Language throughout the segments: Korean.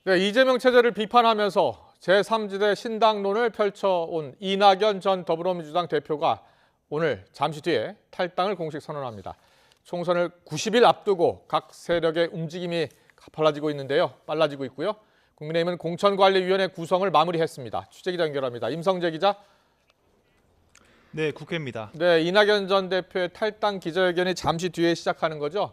네, 이재명 체제를 비판하면서 제3지대 신당론을 펼쳐온 이낙연 전 더불어민주당 대표가 오늘 잠시 뒤에 탈당을 공식 선언합니다. 총선을 90일 앞두고 각 세력의 움직임이 빨라지고 있고요. 국민의힘은 공천관리위원회 구성을 마무리했습니다. 취재기자 연결합니다. 임성재 기자. 네, 국회입니다. 네, 이낙연 전 대표의 탈당 기자회견이 잠시 뒤에 시작하는 거죠?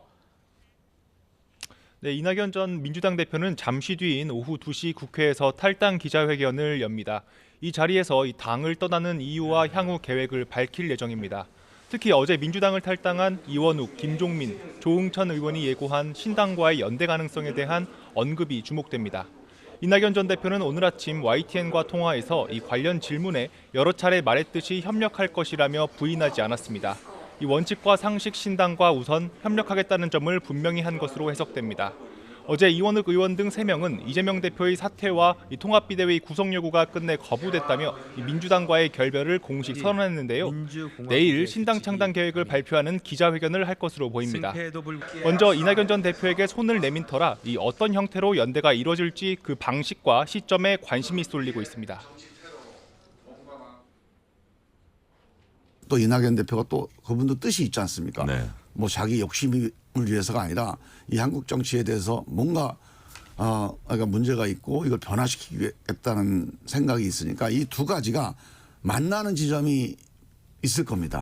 네, 이낙연 전 민주당 대표는 잠시 뒤인 오후 2시 국회에서 탈당 기자회견을 엽니다. 이 자리에서 이 당을 떠나는 이유와 향후 계획을 밝힐 예정입니다. 특히 어제 민주당을 탈당한 이원욱, 김종민, 조응천 의원이 예고한 신당과의 연대 가능성에 대한 언급이 주목됩니다. 이낙연 전 대표는 오늘 아침 YTN과 통화에서 이 관련 질문에 여러 차례 말했듯이 협력할 것이라며 부인하지 않았습니다. 이 원칙과 상식 신당과 우선 협력하겠다는 점을 분명히 한 것으로 해석됩니다. 어제 이원욱 의원 등 3명은 이재명 대표의 사퇴와 이 통합비대위 구성 요구가 끝내 거부됐다며 이 민주당과의 결별을 공식 선언했는데요. 내일 신당 창당 계획을 발표하는 기자회견을 할 것으로 보입니다. 먼저 이낙연 전 대표에게 손을 내민 터라 이 어떤 형태로 연대가 이루어질지 그 방식과 시점에 관심이 쏠리고 있습니다. 또 이낙연 대표가 또 그분도 뜻이 있지 않습니까? 네. 뭐 자기 욕심을 위해서가 아니라 이 한국 정치에 대해서 뭔가 그러니까 문제가 있고 이걸 변화시키겠다는 생각이 있으니까 이 두 가지가 만나는 지점이 있을 겁니다.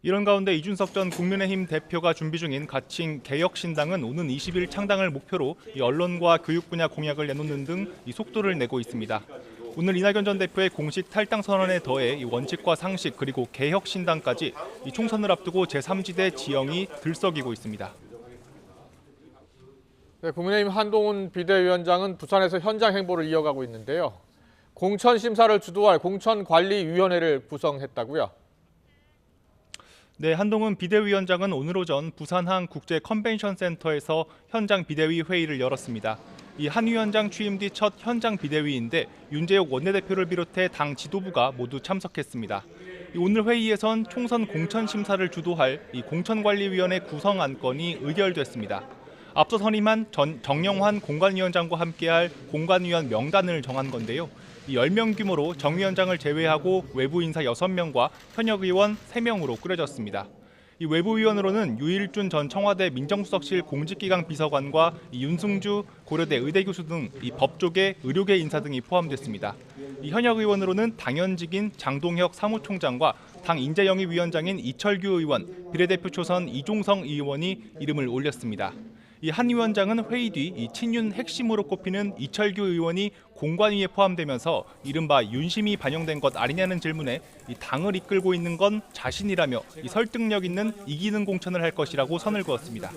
이런 가운데 이준석 전 국민의힘 대표가 준비 중인 가칭 개혁신당은 오는 20일 창당을 목표로 이 언론과 교육 분야 공약을 내놓는 등 이 속도를 내고 있습니다. 오늘 이낙연 전 대표의 공식 탈당 선언에 더해 이 원칙과 상식 그리고 개혁신당까지 이 총선을 앞두고 제3지대 지형이 들썩이고 있습니다. 네, 국민의힘 한동훈 비대위원장은 부산에서 현장 행보를 이어가고 있는데요. 공천 심사를 주도할 공천관리위원회를 구성했다고요? 네, 한동훈 비대위원장은 오늘 오전 부산항 국제 컨벤션 센터에서 현장 비대위 회의를 열었습니다. 이 한 위원장 취임 뒤 첫 현장 비대위인데 윤재옥 원내대표를 비롯해 당 지도부가 모두 참석했습니다. 오늘 회의에선 총선 공천 심사를 주도할 이 공천관리위원회 구성 안건이 의결됐습니다. 앞서 선임한 정영환 공관위원장과 함께할 공관위원 명단을 정한 건데요. 이 10명 규모로 정 위원장을 제외하고 외부 인사 6명과 현역 의원 3명으로 꾸려졌습니다. 이 외부위원으로는 유일준 전 청와대 민정수석실 공직기강 비서관과 윤승주 고려대 의대 교수 등 이 법조계, 의료계 인사 등이 포함됐습니다. 이 현역 의원으로는 당연직인 장동혁 사무총장과 당 인재영입위원장인 이철규 의원, 비례대표 초선 이종성 의원이 이름을 올렸습니다. 이 한 위원장은 회의 뒤 이 친윤 핵심으로 꼽히는 이철규 의원이 공관위에 포함되면서 이른바 윤심이 반영된 것 아니냐는 질문에 이 당을 이끌고 있는 건 자신이라며 이 설득력 있는 이기는 공천을 할 것이라고 선을 그었습니다.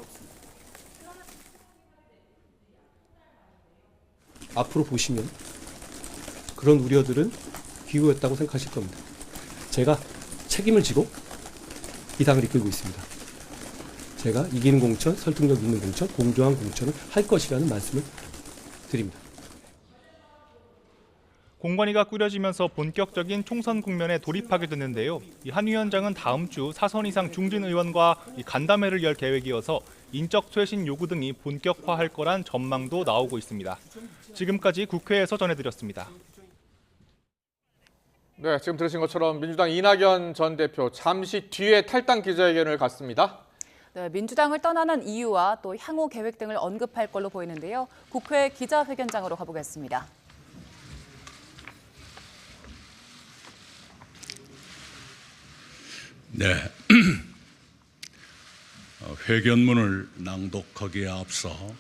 앞으로 보시면 그런 우려들은 기우였다고 생각하실 겁니다. 제가 책임을 지고 이 당을 이끌고 있습니다. 제가 이기는 공천, 설득력 있는 공천, 공정한 공천을 할 것이라는 말씀을 드립니다. 공관위가 꾸려지면서 본격적인 총선 국면에 돌입하게 됐는데요. 이 한 위원장은 다음 주 4선 이상 중진 의원과 이 간담회를 열 계획이어서 인적 쇄신 요구 등이 본격화할 거란 전망도 나오고 있습니다. 지금까지 국회에서 전해드렸습니다. 네, 지금 들으신 것처럼 민주당 이낙연 전 대표 잠시 뒤에 탈당 기자회견을 갖습니다. 네, 민주당을 떠나는 이유와 또 향후 계획 등을 언급할 걸로 보이는데요. 국회 기자회견장으로 가보겠습니다. 네. 회견문을 낭독하기에 앞서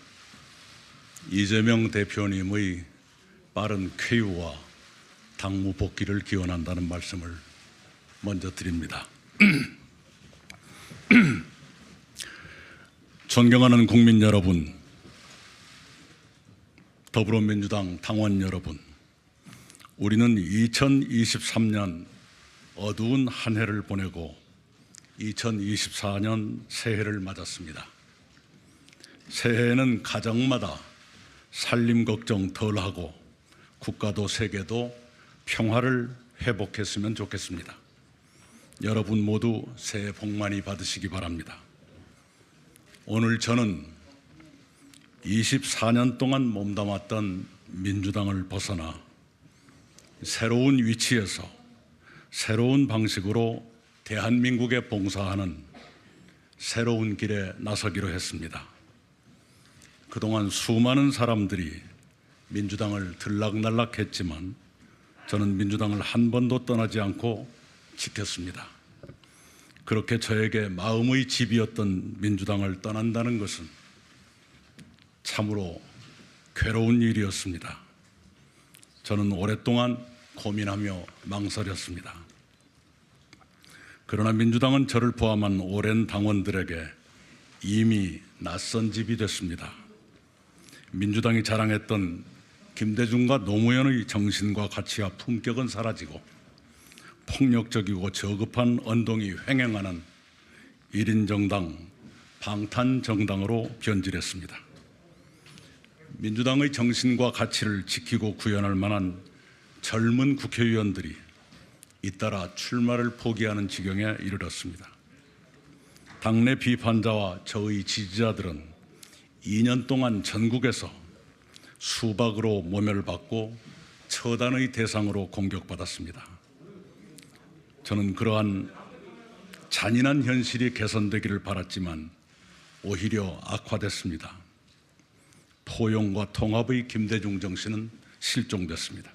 이재명 대표님의 빠른 쾌유와 당무 복귀를 기원한다는 말씀을 먼저 드립니다. 존경하는 국민 여러분, 더불어민주당 당원 여러분, 우리는 2023년 어두운 한 해를 보내고 2024년 새해를 맞았습니다. 새해에는 가정마다 살림 걱정 덜하고 국가도 세계도 평화를 회복했으면 좋겠습니다. 여러분 모두 새해 복 많이 받으시기 바랍니다. 오늘 저는 24년 동안 몸담았던 민주당을 벗어나 새로운 위치에서 새로운 방식으로 대한민국에 봉사하는 새로운 길에 나서기로 했습니다. 그동안 수많은 사람들이 민주당을 들락날락했지만 저는 민주당을 한 번도 떠나지 않고 지켰습니다. 그렇게 저에게 마음의 집이었던 민주당을 떠난다는 것은 참으로 괴로운 일이었습니다. 저는 오랫동안 고민하며 망설였습니다. 그러나 민주당은 저를 포함한 오랜 당원들에게 이미 낯선 집이 됐습니다. 민주당이 자랑했던 김대중과 노무현의 정신과 가치와 품격은 사라지고 폭력적이고 저급한 언동이 횡행하는 1인 정당, 방탄 정당으로 변질했습니다. 민주당의 정신과 가치를 지키고 구현할 만한 젊은 국회의원들이 잇따라 출마를 포기하는 지경에 이르렀습니다. 당내 비판자와 저의 지지자들은 2년 동안 전국에서 수박으로 모멸받고 처단의 대상으로 공격받았습니다. 저는 그러한 잔인한 현실이 개선되기를 바랐지만 오히려 악화됐습니다. 포용과 통합의 김대중 정신은 실종됐습니다.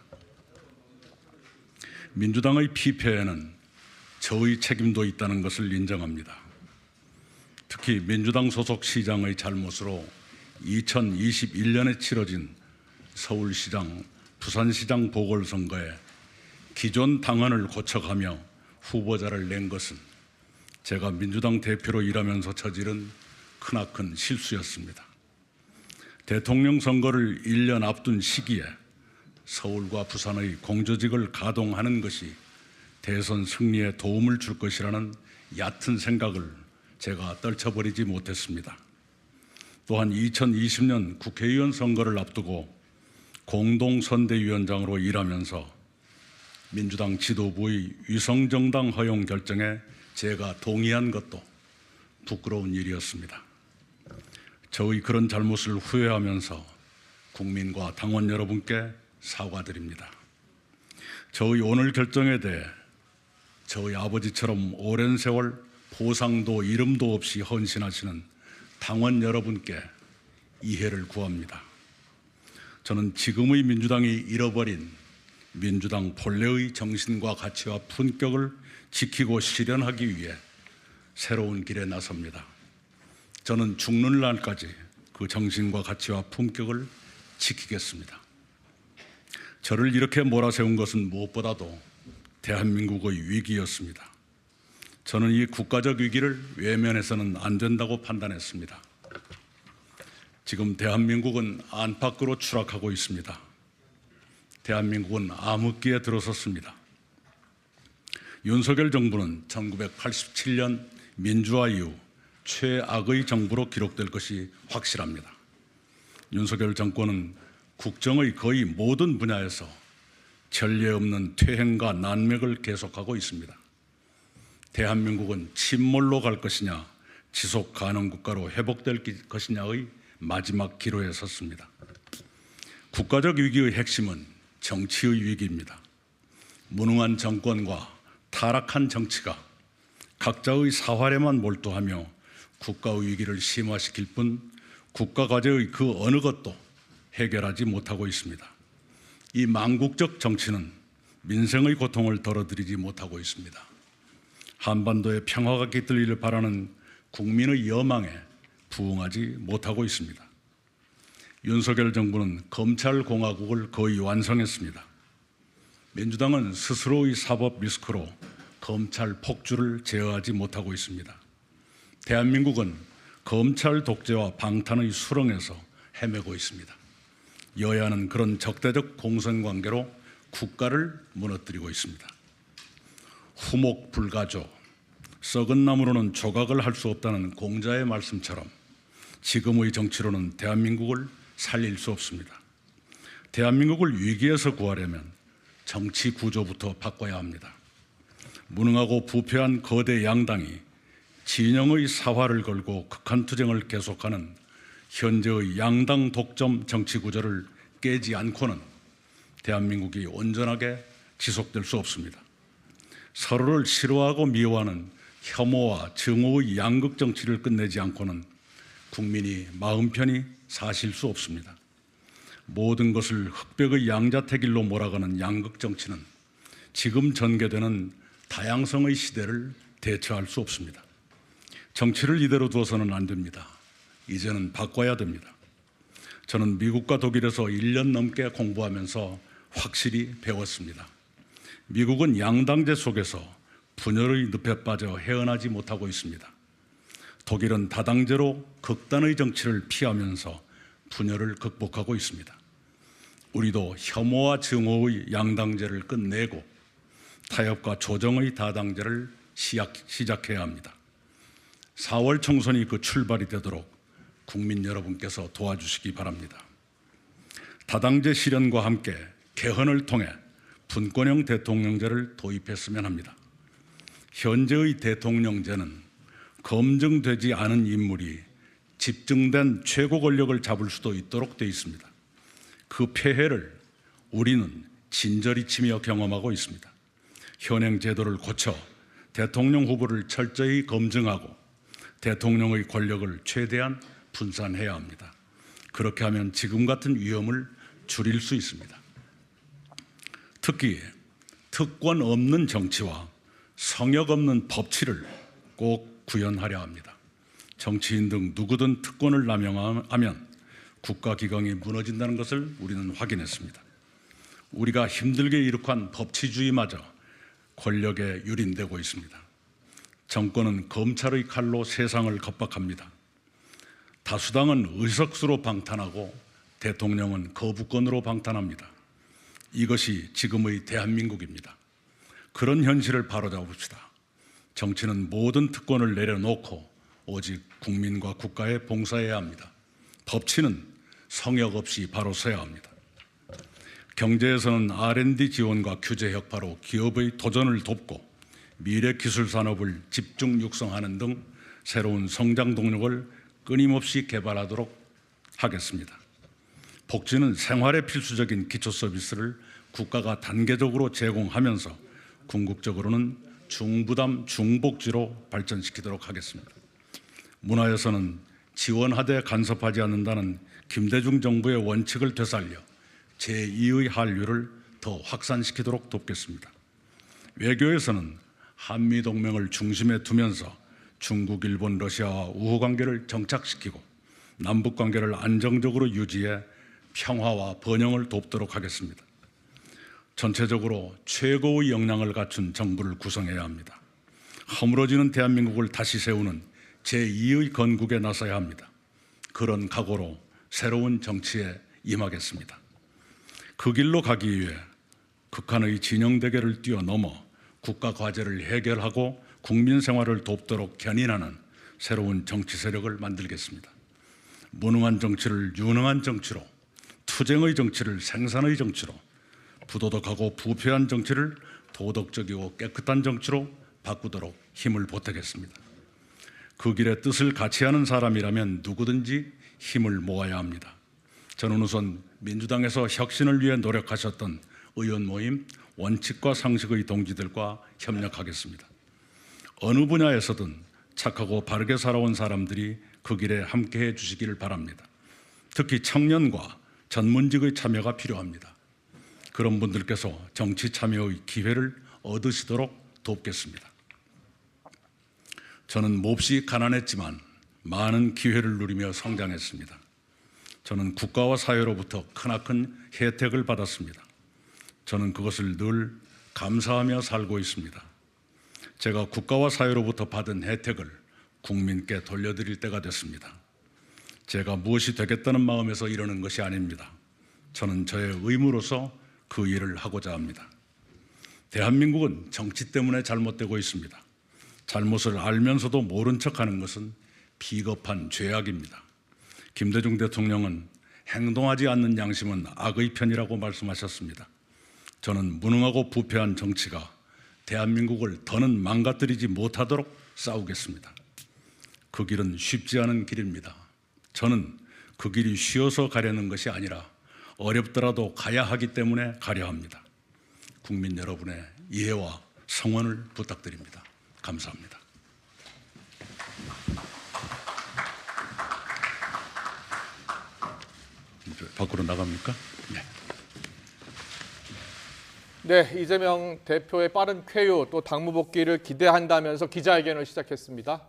민주당의 피폐에는 저의 책임도 있다는 것을 인정합니다. 특히 민주당 소속 시장의 잘못으로 2021년에 치러진 서울시장, 부산시장 보궐선거에 기존 당헌을 고쳐가며 후보자를 낸 것은 제가 민주당 대표로 일하면서 저지른 크나큰 실수였습니다. 대통령 선거를 1년 앞둔 시기에 서울과 부산의 공조직을 가동하는 것이 대선 승리에 도움을 줄 것이라는 얕은 생각을 제가 떨쳐버리지 못했습니다. 또한 2020년 국회의원 선거를 앞두고 공동선대위원장으로 일하면서 민주당 지도부의 위성정당 허용 결정에 제가 동의한 것도 부끄러운 일이었습니다. 저의 그런 잘못을 후회하면서 국민과 당원 여러분께 사과드립니다. 저의 오늘 결정에 대해 저의 아버지처럼 오랜 세월 보상도 이름도 없이 헌신하시는 당원 여러분께 이해를 구합니다. 저는 지금의 민주당이 잃어버린 민주당 본래의 정신과 가치와 품격을 지키고 실현하기 위해 새로운 길에 나섭니다. 저는 죽는 날까지 그 정신과 가치와 품격을 지키겠습니다. 저를 이렇게 몰아세운 것은 무엇보다도 대한민국의 위기였습니다. 저는 이 국가적 위기를 외면해서는 안 된다고 판단했습니다. 지금 대한민국은 안팎으로 추락하고 있습니다. 대한민국은 암흑기에 들어섰습니다. 윤석열 정부는 1987년 민주화 이후 최악의 정부로 기록될 것이 확실합니다. 윤석열 정권은 국정의 거의 모든 분야에서 전례 없는 퇴행과 난맥을 계속하고 있습니다. 대한민국은 침몰로 갈 것이냐, 지속 가능 국가로 회복될 것이냐의 마지막 기로에 섰습니다. 국가적 위기의 핵심은 정치의 위기입니다. 무능한 정권과 타락한 정치가 각자의 사활에만 몰두하며 국가의 위기를 심화시킬 뿐 국가 과제의 그 어느 것도 해결하지 못하고 있습니다. 이 망국적 정치는 민생의 고통을 덜어드리지 못하고 있습니다. 한반도의 평화가 깃들기를 바라는 국민의 여망에 부응하지 못하고 있습니다. 윤석열 정부는 검찰공화국을 거의 완성했습니다. 민주당은 스스로의 사법 리스크로 검찰 폭주를 제어하지 못하고 있습니다. 대한민국은 검찰 독재와 방탄의 수렁에서 헤매고 있습니다. 여야는 그런 적대적 공생관계로 국가를 무너뜨리고 있습니다. 후목불가조, 썩은 나무로는 조각을 할 수 없다는 공자의 말씀처럼 지금의 정치로는 대한민국을 살릴 수 없습니다. 대한민국을 위기에서 구하려면 정치 구조부터 바꿔야 합니다. 무능하고 부패한 거대 양당이 진영의 사활을 걸고 극한 투쟁을 계속하는 현재의 양당 독점 정치 구조를 깨지 않고는 대한민국이 온전하게 지속될 수 없습니다. 서로를 싫어하고 미워하는 혐오와 증오의 양극 정치를 끝내지 않고는 국민이 마음 편히 사실 수 없습니다. 모든 것을 흑백의 양자택일로 몰아가는 양극 정치는 지금 전개되는 다양성의 시대를 대처할 수 없습니다. 정치를 이대로 두어서는 안 됩니다. 이제는 바꿔야 됩니다. 저는 미국과 독일에서 1년 넘게 공부하면서 확실히 배웠습니다. 미국은 양당제 속에서 분열의 늪에 빠져 헤어나지 못하고 있습니다. 독일은 다당제로 극단의 정치를 피하면서 분열을 극복하고 있습니다. 우리도 혐오와 증오의 양당제를 끝내고 타협과 조정의 다당제를 시작해야 합니다. 4월 총선이 그 출발이 되도록 국민 여러분께서 도와주시기 바랍니다. 다당제 실현과 함께 개헌을 통해 분권형 대통령제를 도입했으면 합니다. 현재의 대통령제는 검증되지 않은 인물이 집중된 최고 권력을 잡을 수도 있도록 되어 있습니다. 그 폐해를 우리는 진저리 치며 경험하고 있습니다. 현행 제도를 고쳐 대통령 후보를 철저히 검증하고 대통령의 권력을 최대한 분산해야 합니다. 그렇게 하면 지금 같은 위험을 줄일 수 있습니다. 특히 특권 없는 정치와 성역 없는 법치를 꼭 구현하려 합니다. 정치인 등 누구든 특권을 남용하면 국가기강이 무너진다는 것을 우리는 확인했습니다. 우리가 힘들게 이룩한 법치주의마저 권력에 유린되고 있습니다. 정권은 검찰의 칼로 세상을 겁박합니다. 다수당은 의석수로 방탄하고 대통령은 거부권으로 방탄합니다. 이것이 지금의 대한민국입니다. 그런 현실을 바로잡읍시다. 정치는 모든 특권을 내려놓고 오직 국민과 국가에 봉사해야 합니다. 법치는 성역 없이 바로 서야 합니다. 경제에서는 R&D 지원과 규제 혁파로 기업의 도전을 돕고 미래 기술 산업을 집중 육성하는 등 새로운 성장 동력을 끊임없이 개발하도록 하겠습니다. 복지는 생활에 필수적인 기초 서비스를 국가가 단계적으로 제공하면서 궁극적으로는 중부담 중복지로 발전시키도록 하겠습니다. 문화에서는 지원하되 간섭하지 않는다는 김대중 정부의 원칙을 되살려 제2의 한류를 더 확산시키도록 돕겠습니다. 외교에서는 한미동맹을 중심에 두면서 중국, 일본, 러시아와 우호관계를 정착시키고 남북관계를 안정적으로 유지해 평화와 번영을 돕도록 하겠습니다. 전체적으로 최고의 역량을 갖춘 정부를 구성해야 합니다. 허물어지는 대한민국을 다시 세우는 제2의 건국에 나서야 합니다. 그런 각오로 새로운 정치에 임하겠습니다. 그 길로 가기 위해 극한의 진영 대결을 뛰어넘어 국가 과제를 해결하고 국민 생활을 돕도록 견인하는 새로운 정치 세력을 만들겠습니다. 무능한 정치를 유능한 정치로, 투쟁의 정치를 생산의 정치로, 부도덕하고 부패한 정치를 도덕적이고 깨끗한 정치로 바꾸도록 힘을 보태겠습니다. 그 길에 뜻을 같이 하는 사람이라면 누구든지 힘을 모아야 합니다. 저는 우선 민주당에서 혁신을 위해 노력하셨던 의원 모임 원칙과 상식의 동지들과 협력하겠습니다. 어느 분야에서든 착하고 바르게 살아온 사람들이 그 길에 함께해 주시기를 바랍니다. 특히 청년과 전문직의 참여가 필요합니다. 그런 분들께서 정치 참여의 기회를 얻으시도록 돕겠습니다. 저는 몹시 가난했지만 많은 기회를 누리며 성장했습니다. 저는 국가와 사회로부터 크나큰 혜택을 받았습니다. 저는 그것을 늘 감사하며 살고 있습니다. 제가 국가와 사회로부터 받은 혜택을 국민께 돌려드릴 때가 됐습니다. 제가 무엇이 되겠다는 마음에서 이러는 것이 아닙니다. 저는 저의 의무로서 그 일을 하고자 합니다. 대한민국은 정치 때문에 잘못되고 있습니다. 잘못을 알면서도 모른 척하는 것은 비겁한 죄악입니다. 김대중 대통령은 행동하지 않는 양심은 악의 편이라고 말씀하셨습니다. 저는 무능하고 부패한 정치가 대한민국을 더는 망가뜨리지 못하도록 싸우겠습니다. 그 길은 쉽지 않은 길입니다. 저는 그 길이 쉬워서 가려는 것이 아니라 어렵더라도 가야 하기 때문에 가려 합니다. 국민 여러분의 이해와 성원을 부탁드립니다. 감사합니다. 이제 밖으로 나갑니까? 네. 네, 이재명 대표의 빠른 쾌유 또 당무 복귀를 기대한다면서 기자회견을 시작했습니다.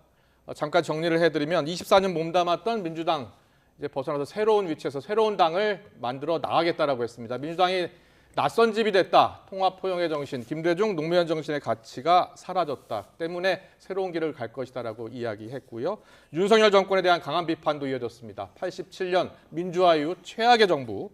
잠깐 정리를 해드리면 24년 몸담았던 민주당 이제 벗어나서 새로운 위치에서 새로운 당을 만들어 나가겠다라고 했습니다. 민주당이 낯선 집이 됐다. 통합 포용의 정신, 김대중 노무현 정신의 가치가 사라졌다. 때문에 새로운 길을 갈 것이다라고 이야기했고요. 윤석열 정권에 대한 강한 비판도 이어졌습니다. 87년 민주화 이후 최악의 정부,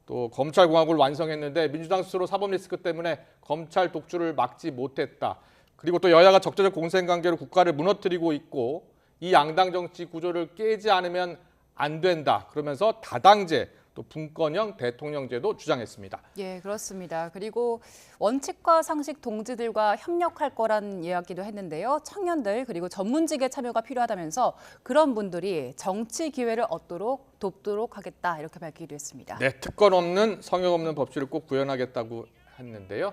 또 검찰공화국을 완성했는데 민주당 스스로 사법 리스크 때문에 검찰 독주를 막지 못했다. 그리고 또 여야가 적절한 공생관계로 국가를 무너뜨리고 있고 이 양당 정치 구조를 깨지 않으면 안 된다. 그러면서 다당제, 또 분권형 대통령제도 주장했습니다. 예, 그렇습니다. 그리고 원칙과 상식 동지들과 협력할 거란 이야기도 했는데요. 청년들 그리고 전문직의 참여가 필요하다면서 그런 분들이 정치 기회를 얻도록 돕도록 하겠다 이렇게 밝히기도 했습니다. 네, 특권 없는 성역 없는 법치를 꼭 구현하겠다고 했는데요.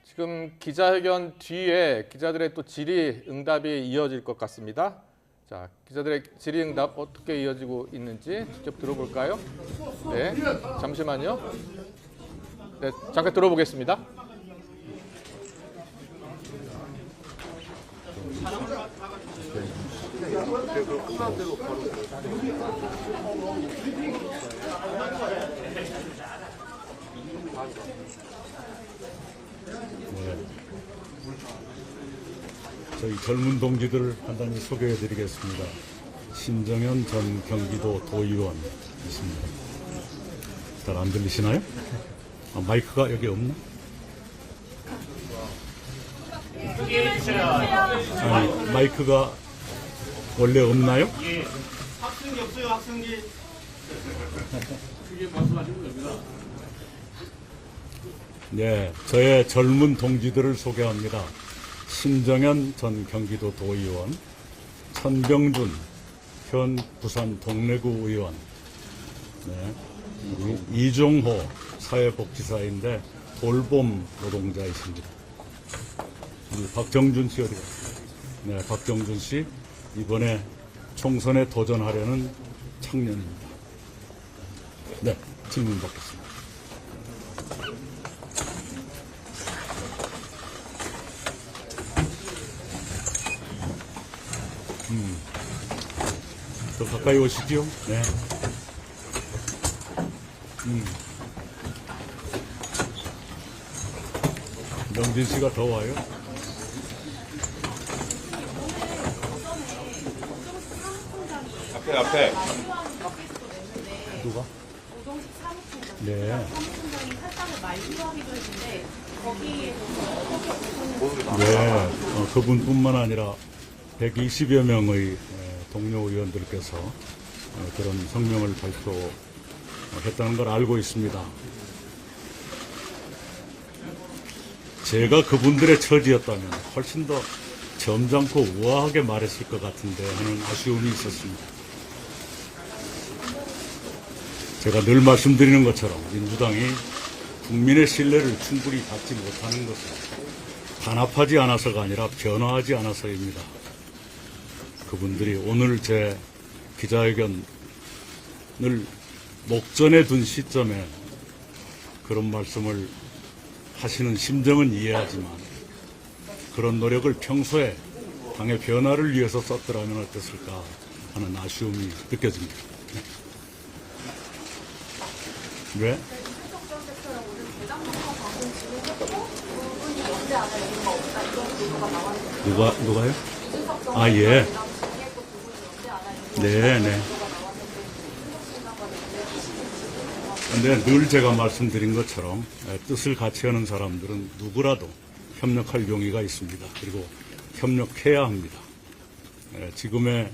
지금 기자회견 뒤에 기자들의 또 질의응답이 이어질 것 같습니다. 자, 기자들의 질의응답 어떻게 이어지고 있는지 직접 들어볼까요? 네, 잠시만요. 네, 잠깐 들어보겠습니다. 저희 젊은 동지들을 간단히 소개해드리겠습니다. 신정현 전 경기도 도의원 있습니다. 잘 안 들리시나요? 마이크가 여기 없나? 아니, 마이크가 원래 없나요? 예. 학생기 없어요, 학생기. 그게 말씀하시는 겁니다. 네, 저의 젊은 동지들을 소개합니다. 신정현 전 경기도 도의원, 천병준 현 부산 동래구 의원, 네, 그리고 이종호 사회복지사인데 돌봄 노동자이십니다. 박정준 씨 어디가? 네, 박정준 씨 이번에 총선에 도전하려는 청년입니다. 네, 질문 받겠습니다. 더 가까이 오시죠. 네. 명진 씨가 더 와요. 앞에. 누가? 네. 네, 그분뿐만 아니라 120여 명의 동료 의원들께서 그런 성명을 발표했다는 걸 알고 있습니다. 제가 그분들의 처지였다면 훨씬 더 점잖고 우아하게 말했을 것 같은데 하는 아쉬움이 있었습니다. 제가 늘 말씀드리는 것처럼 민주당이 국민의 신뢰를 충분히 받지 못하는 것은 단합하지 않아서가 아니라 변화하지 않아서입니다. 그분들이 오늘 제 기자회견을 목전에 둔 시점에 그런 말씀을 하시는 심정은 이해하지만 그런 노력을 평소에 당의 변화를 위해서 썼더라면 어땠을까 하는 아쉬움이 느껴집니다. 왜? 누가요? 아, 예. 네. 근데 늘 제가 말씀드린 것처럼 뜻을 같이 하는 사람들은 누구라도 협력할 용의가 있습니다. 그리고 협력해야 합니다. 지금의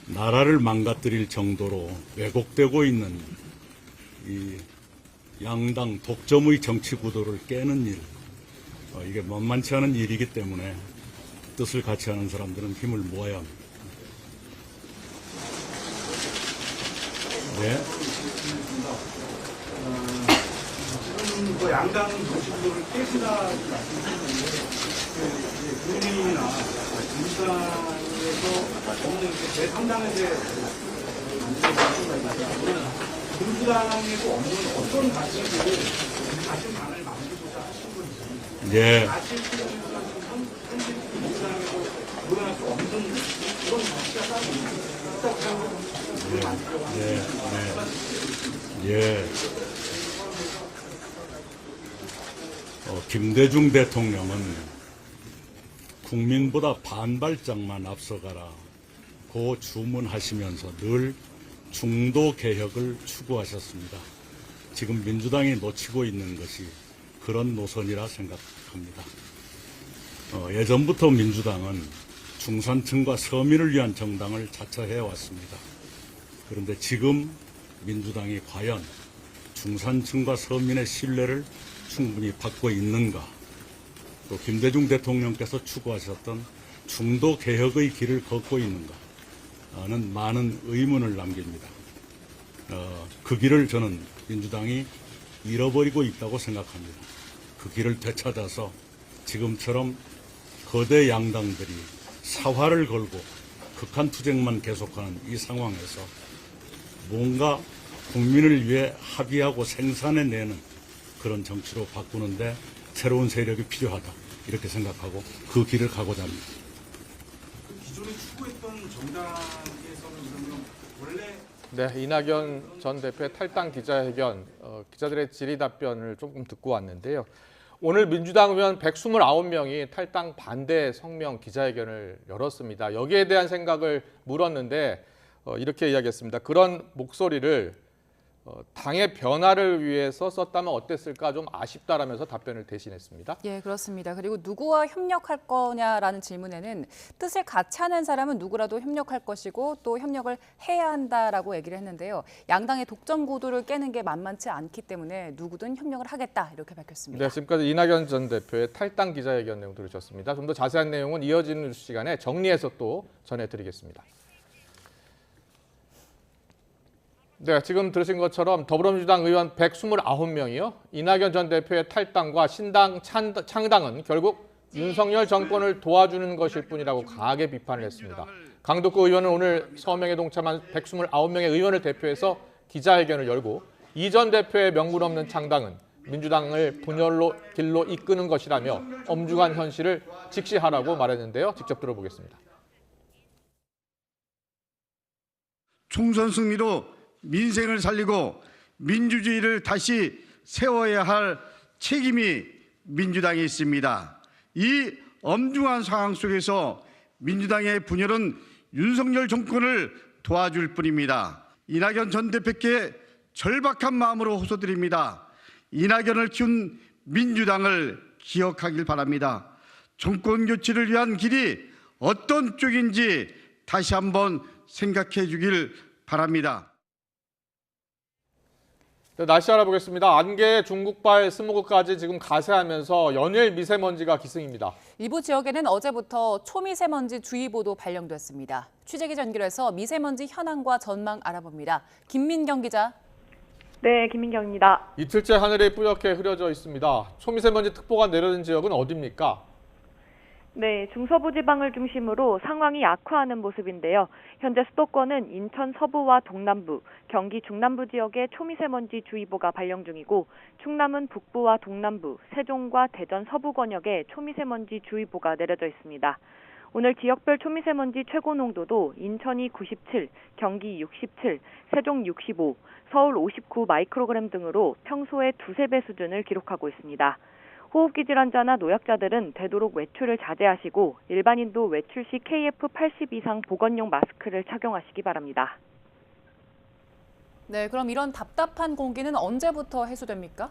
나라를 망가뜨릴 정도로 왜곡되고 있는 이 양당 독점의 정치 구도를 깨는 일, 이게 만만치 않은 일이기 때문에 뜻을 같이 하는 사람들은 힘을 모아야 합니다. 네. 지금 그 양당 정치구도를 깨시다 말씀하셨는데 국민이나 민주당에서 없는 제3당에 민주당에도 없는 어떤 가치들을 자신 당을 만들고자 하신 건지 네. 사실 현재 민주당에도 물어날 수 없는 그런 가치가 따로 있다고 생각합니다. 예. 김대중 대통령은 국민보다 반발짝만 앞서가라 고 주문하시면서 늘 중도 개혁을 추구하셨습니다. 지금 민주당이 놓치고 있는 것이 그런 노선이라 생각합니다. 예전부터 민주당은 중산층과 서민을 위한 정당을 자처해 왔습니다. 그런데 지금 민주당이 과연 중산층과 서민의 신뢰를 충분히 받고 있는가? 또 김대중 대통령께서 추구하셨던 중도 개혁의 길을 걷고 있는가? 는 많은 의문을 남깁니다. 그 길을 저는 민주당이 잃어버리고 있다고 생각합니다. 그 길을 되찾아서 지금처럼 거대 양당들이 사활을 걸고 극한 투쟁만 계속하는 이 상황에서 뭔가 국민을 위해 합의하고 생산해내는 그런 정치로 바꾸는데 새로운 세력이 필요하다 이렇게 생각하고 그 길을 가고자 합니다. 그 기존에 추구했던 정당에서는 그러면 원래 네, 이낙연 전 대표의 탈당 기자회견, 기자들의 질의 답변을 조금 듣고 왔는데요. 오늘 민주당 의원 129명이 탈당 반대 성명 기자회견을 열었습니다. 여기에 대한 생각을 물었는데 이렇게 이야기했습니다. 그런 목소리를 당의 변화를 위해서 썼다면 어땠을까 좀 아쉽다라면서 답변을 대신했습니다. 예, 그렇습니다. 그리고 누구와 협력할 거냐라는 질문에는 뜻을 같이 하는 사람은 누구라도 협력할 것이고 또 협력을 해야 한다라고 얘기를 했는데요. 양당의 독점 구도를 깨는 게 만만치 않기 때문에 누구든 협력을 하겠다 이렇게 밝혔습니다. 네, 지금까지 이낙연 전 대표의 탈당 기자회견 내용 들으셨습니다. 좀 더 자세한 내용은 이어지는 시간에 정리해서 또 전해드리겠습니다. 네, 지금 들으신 것처럼 더불어민주당 의원 129명이요. 이낙연 전 대표의 탈당과 신당 창당은 결국 윤석열 정권을 도와주는 것일 뿐이라고 강하게 비판을 했습니다. 강덕구 의원은 오늘 서명에 동참한 129명의 의원을 대표해서 기자회견을 열고 이 전 대표의 명분 없는 창당은 민주당을 분열로 길로 이끄는 것이라며 엄중한 현실을 직시하라고 말했는데요. 직접 들어보겠습니다. 총선 승리로 민생을 살리고 민주주의를 다시 세워야 할 책임이 민주당에 있습니다. 이 엄중한 상황 속에서 민주당의 분열은 윤석열 정권을 도와줄 뿐입니다. 이낙연 전 대표께 절박한 마음으로 호소드립니다. 이낙연을 키운 민주당을 기억하길 바랍니다. 정권 교체를 위한 길이 어떤 쪽인지 다시 한번 생각해 주길 바랍니다. 네, 날씨 알아보겠습니다. 안개, 중국발, 스모그까지 지금 가세하면서 연일 미세먼지가 기승입니다. 일부 지역에는 어제부터 초미세먼지 주의보도 발령됐습니다. 취재기 연결해서 미세먼지 현황과 전망 알아봅니다. 김민경 기자. 네, 김민경입니다. 이틀째 하늘이 뿌옇게 흐려져 있습니다. 초미세먼지 특보가 내려진 지역은 어디입니까? 네, 중서부 지방을 중심으로 상황이 악화하는 모습인데요. 현재 수도권은 인천 서부와 동남부, 경기 중남부 지역에 초미세먼지 주의보가 발령 중이고 충남은 북부와 동남부, 세종과 대전 서부 권역에 초미세먼지 주의보가 내려져 있습니다. 오늘 지역별 초미세먼지 최고 농도도 인천이 97, 경기 67, 세종 65, 서울 59 마이크로그램 등으로 평소의 2~3배 수준을 기록하고 있습니다. 호흡기 질환자나 노약자들은 되도록 외출을 자제하시고 일반인도 외출 시 KF80 이상 보건용 마스크를 착용하시기 바랍니다. 네, 그럼 이런 답답한 공기는 언제부터 해소됩니까?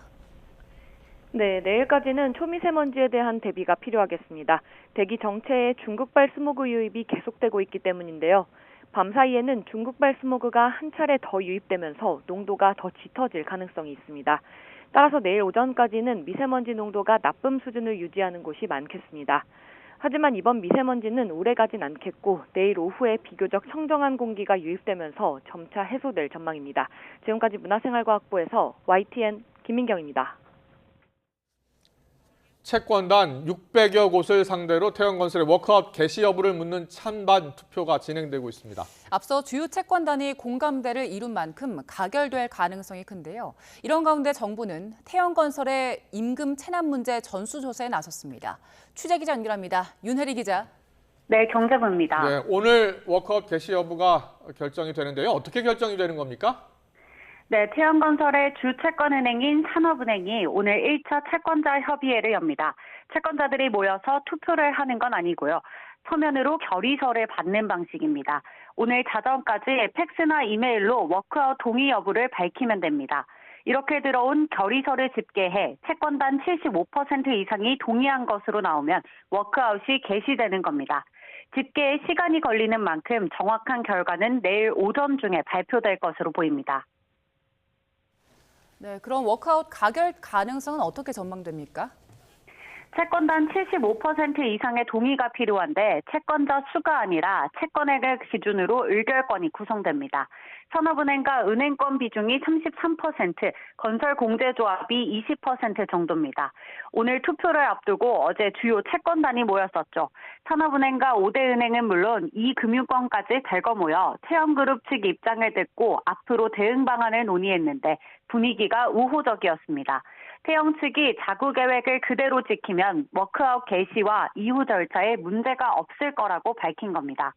네, 내일까지는 초미세먼지에 대한 대비가 필요하겠습니다. 대기 정체에 중국발 스모그 유입이 계속되고 있기 때문인데요. 밤사이에는 중국발 스모그가 한 차례 더 유입되면서 농도가 더 짙어질 가능성이 있습니다. 따라서 내일 오전까지는 미세먼지 농도가 나쁨 수준을 유지하는 곳이 많겠습니다. 하지만 이번 미세먼지는 오래가진 않겠고 내일 오후에 비교적 청정한 공기가 유입되면서 점차 해소될 전망입니다. 지금까지 문화생활과학부에서 YTN 김민경입니다. 채권단 600여 곳을 상대로 태형건설의 워크아웃 개시 여부를 묻는 찬반 투표가 진행되고 있습니다. 앞서 주요 채권단이 공감대를 이룬 만큼 가결될 가능성이 큰데요. 이런 가운데 정부는 태형건설의 임금 체납 문제 전수조사에 나섰습니다. 취재기자 연결합니다. 윤혜리 기자. 네, 경제부입니다. 네, 오늘 워크아웃 개시 여부가 결정이 되는데요. 어떻게 결정이 되는 겁니까? 네, 태형건설의 주채권은행인 산업은행이 오늘 1차 채권자 협의회를 엽니다. 채권자들이 모여서 투표를 하는 건 아니고요. 서면으로 결의서를 받는 방식입니다. 오늘 자정까지 팩스나 이메일로 워크아웃 동의 여부를 밝히면 됩니다. 이렇게 들어온 결의서를 집계해 채권단 75% 이상이 동의한 것으로 나오면 워크아웃이 개시되는 겁니다. 집계에 시간이 걸리는 만큼 정확한 결과는 내일 오전 중에 발표될 것으로 보입니다. 네, 그럼 워크아웃 가결 가능성은 어떻게 전망됩니까? 채권단 75% 이상의 동의가 필요한데 채권자 수가 아니라 채권액을 기준으로 의결권이 구성됩니다. 산업은행과 은행권 비중이 33%, 건설공제조합이 20% 정도입니다. 오늘 투표를 앞두고 어제 주요 채권단이 모였었죠. 산업은행과 5대 은행은 물론 이 금융권까지 대거 모여 태형그룹 측 입장을 듣고 앞으로 대응 방안을 논의했는데 분위기가 우호적이었습니다. 태형 측이 자구 계획을 그대로 지키면 워크아웃 개시와 이후 절차에 문제가 없을 거라고 밝힌 겁니다.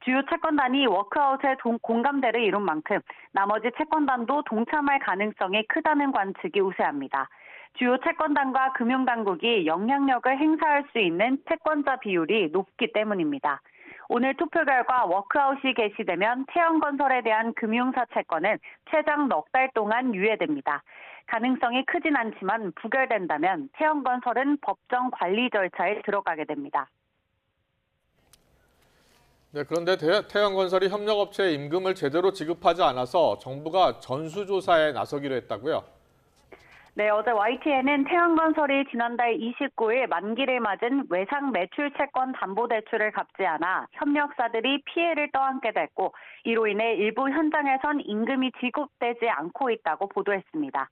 주요 채권단이 워크아웃에 공감대를 이룬 만큼 나머지 채권단도 동참할 가능성이 크다는 관측이 우세합니다. 주요 채권단과 금융당국이 영향력을 행사할 수 있는 채권자 비율이 높기 때문입니다. 오늘 투표 결과 워크아웃이 개시되면 태형건설에 대한 금융사 채권은 최장 넉 달 동안 유예됩니다. 가능성이 크진 않지만 부결된다면 태형건설은 법정 관리 절차에 들어가게 됩니다. 네, 그런데 태형건설이 협력업체에 임금을 제대로 지급하지 않아서 정부가 전수조사에 나서기로 했다고요? 네, 어제 YTN은 태형건설이 지난달 29일 만기를 맞은 외상 매출 채권 담보대출을 갚지 않아 협력사들이 피해를 떠안게 됐고 이로 인해 일부 현장에선 임금이 지급되지 않고 있다고 보도했습니다.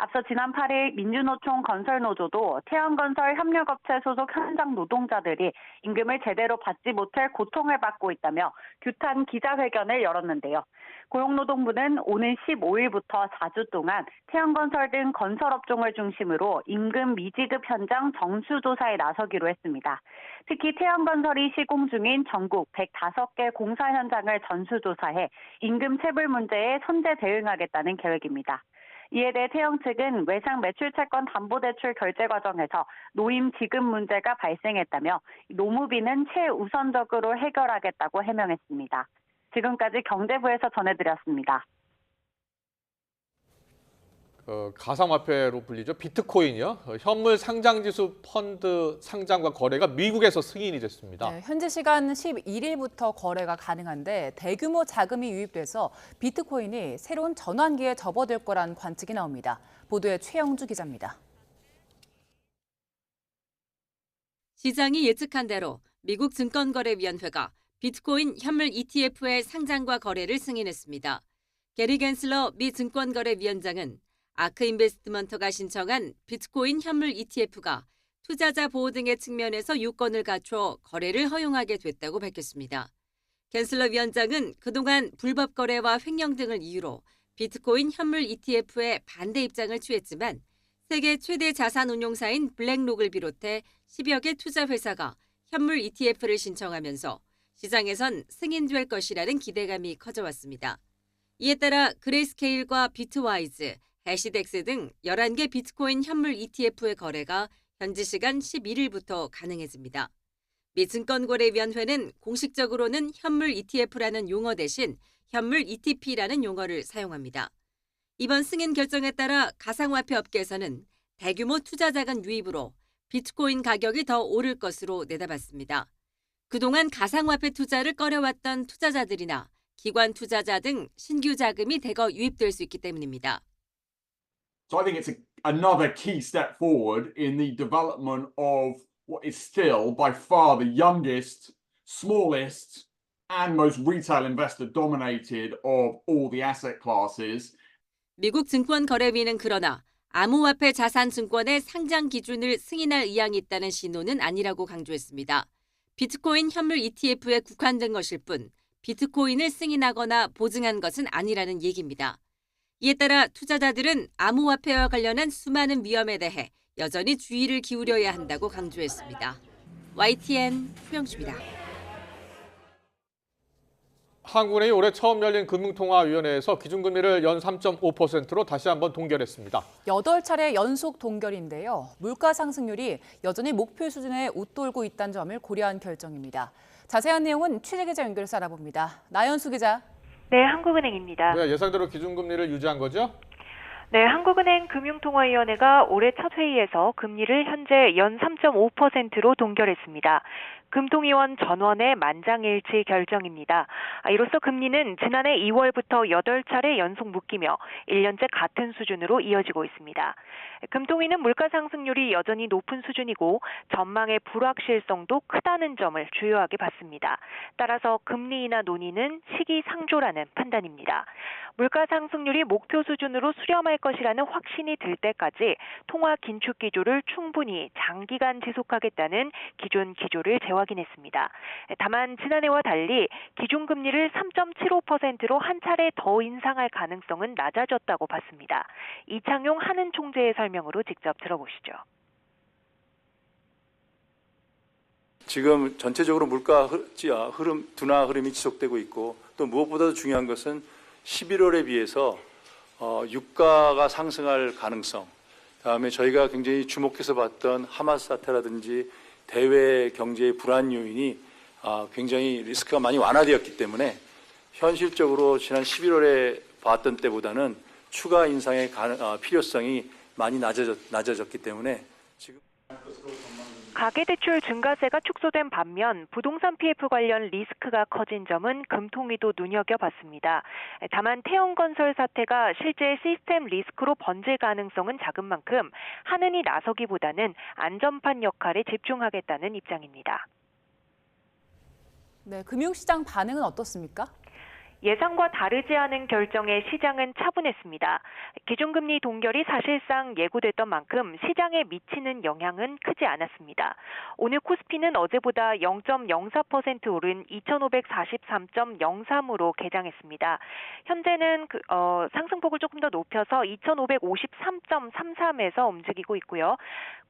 앞서 지난 8일 민주노총 건설노조도 태형건설 협력업체 소속 현장 노동자들이 임금을 제대로 받지 못할 고통을 받고 있다며 규탄 기자회견을 열었는데요. 고용노동부는 오는 15일부터 4주 동안 태형건설 등 건설업종을 중심으로 임금 미지급 현장 정수조사에 나서기로 했습니다. 특히 태형건설이 시공 중인 전국 105개 공사 현장을 전수조사해 임금 체불 문제에 선제 대응하겠다는 계획입니다. 이에 대해 태형 측은 외상 매출 채권 담보대출 결제 과정에서 노임 지급 문제가 발생했다며 노무비는 최우선적으로 해결하겠다고 해명했습니다. 지금까지 경제부에서 전해드렸습니다. 가상화폐로 불리죠. 비트코인이요. 현물 상장지수 펀드 상장과 거래가 미국에서 승인이 됐습니다. 네, 현지 시간 11일부터 거래가 가능한데 대규모 자금이 유입돼서 비트코인이 새로운 전환기에 접어들 거란 관측이 나옵니다. 보도에 최영주 기자입니다. 시장이 예측한 대로 미국 증권거래위원회가 비트코인 현물 ETF의 상장과 거래를 승인했습니다. 게리 갠슬러 미 증권거래위원장은 아크 인베스트먼트가 신청한 비트코인 현물 ETF가 투자자 보호 등의 측면에서 요건을 갖춰 거래를 허용하게 됐다고 밝혔습니다. 갠슬러 위원장은 그동안 불법 거래와 횡령 등을 이유로 비트코인 현물 ETF에 반대 입장을 취했지만 세계 최대 자산 운용사인 블랙록을 비롯해 10여 개 투자 회사가 현물 ETF를 신청하면서 시장에선 승인될 것이라는 기대감이 커져왔습니다. 이에 따라 그레이스케일과 비트와이즈, 해시덱스 등 11개 비트코인 현물 ETF의 거래가 현지 시간 11일부터 가능해집니다. 미 증권거래위원회는 공식적으로는 현물 ETF라는 용어 대신 현물 ETP라는 용어를 사용합니다. 이번 승인 결정에 따라 가상화폐 업계에서는 대규모 투자 자금 유입으로 비트코인 가격이 더 오를 것으로 내다봤습니다. 그동안 가상화폐 투자를 꺼려왔던 투자자들이나 기관 투자자 등 신규 자금이 대거 유입될 수 있기 때문입니다. So I think it's another key step forward in the development of what is still by far the youngest, smallest, and most retail investor dominated of all the asset classes. 미국 증권거래위는 그러나 암호화폐 자산 증권의 상장 기준을 승인할 의향이 있다는 신호는 아니라고 강조했습니다. 비트코인 현물 ETF에 국한된 것일 뿐 비트코인을 승인하거나 보증한 것은 아니라는 얘기입니다. 이에 따라 투자자들은 암호화폐와 관련한 수많은 위험에 대해 여전히 주의를 기울여야 한다고 강조했습니다. YTN 표영주입니다. 한국은행이 올해 처음 열린 금융통화위원회에서 기준금리를 연 3.5%로 다시 한번 동결했습니다. 8차례 연속 동결인데요. 물가 상승률이 여전히 목표 수준에 웃돌고 있다는 점을 고려한 결정입니다. 자세한 내용은 취재기자 연결해서 알아봅니다. 나연수 기자. 네, 한국은행입니다. 네, 예상대로 기준금리를 유지한 거죠? 네, 한국은행 금융통화위원회가 올해 첫 회의에서 금리를 현재 연 3.5%로 동결했습니다. 금통위원 전원의 만장일치 결정입니다. 이로써 금리는 지난해 2월부터 8차례 연속 묶이며 1년째 같은 수준으로 이어지고 있습니다. 금통위는 물가 상승률이 여전히 높은 수준이고 전망의 불확실성도 크다는 점을 주요하게 봤습니다. 따라서 금리 인하 논의는 시기상조라는 판단입니다. 물가 상승률이 목표 수준으로 수렴할 것이라는 확신이 들 때까지 통화 긴축 기조를 충분히 장기간 지속하겠다는 기존 기조를 재확인했습니다. 다만 지난해와 달리 기준금리를 3.75%로 한 차례 더 인상할 가능성은 낮아졌다고 봤습니다. 이창용 한은 총재의 설명으로 직접 들어보시죠. 지금 전체적으로 물가 둔화 흐름이 지속되고 있고 또 무엇보다도 중요한 것은 11월에 비해서 유가가 상승할 가능성, 다음에 저희가 굉장히 주목해서 봤던 하마스 사태라든지 대외 경제의 불안 요인이 굉장히 리스크가 많이 완화되었기 때문에 현실적으로 지난 11월에 봤던 때보다는 추가 인상의 필요성이 많이 낮아졌기 때문에 지금 가계대출 증가세가 축소된 반면 부동산 PF 관련 리스크가 커진 점은 금통위도 눈여겨봤습니다. 다만 태영건설 사태가 실제 시스템 리스크로 번질 가능성은 작은 만큼 한은이 나서기보다는 안전판 역할에 집중하겠다는 입장입니다. 네, 금융시장 반응은 어떻습니까? 예상과 다르지 않은 결정에 시장은 차분했습니다. 기준금리 동결이 사실상 예고됐던 만큼 시장에 미치는 영향은 크지 않았습니다. 오늘 코스피는 어제보다 0.04% 오른 2,543.03으로 개장했습니다. 현재는 상승폭을 조금 더 높여서 2,553.33에서 움직이고 있고요.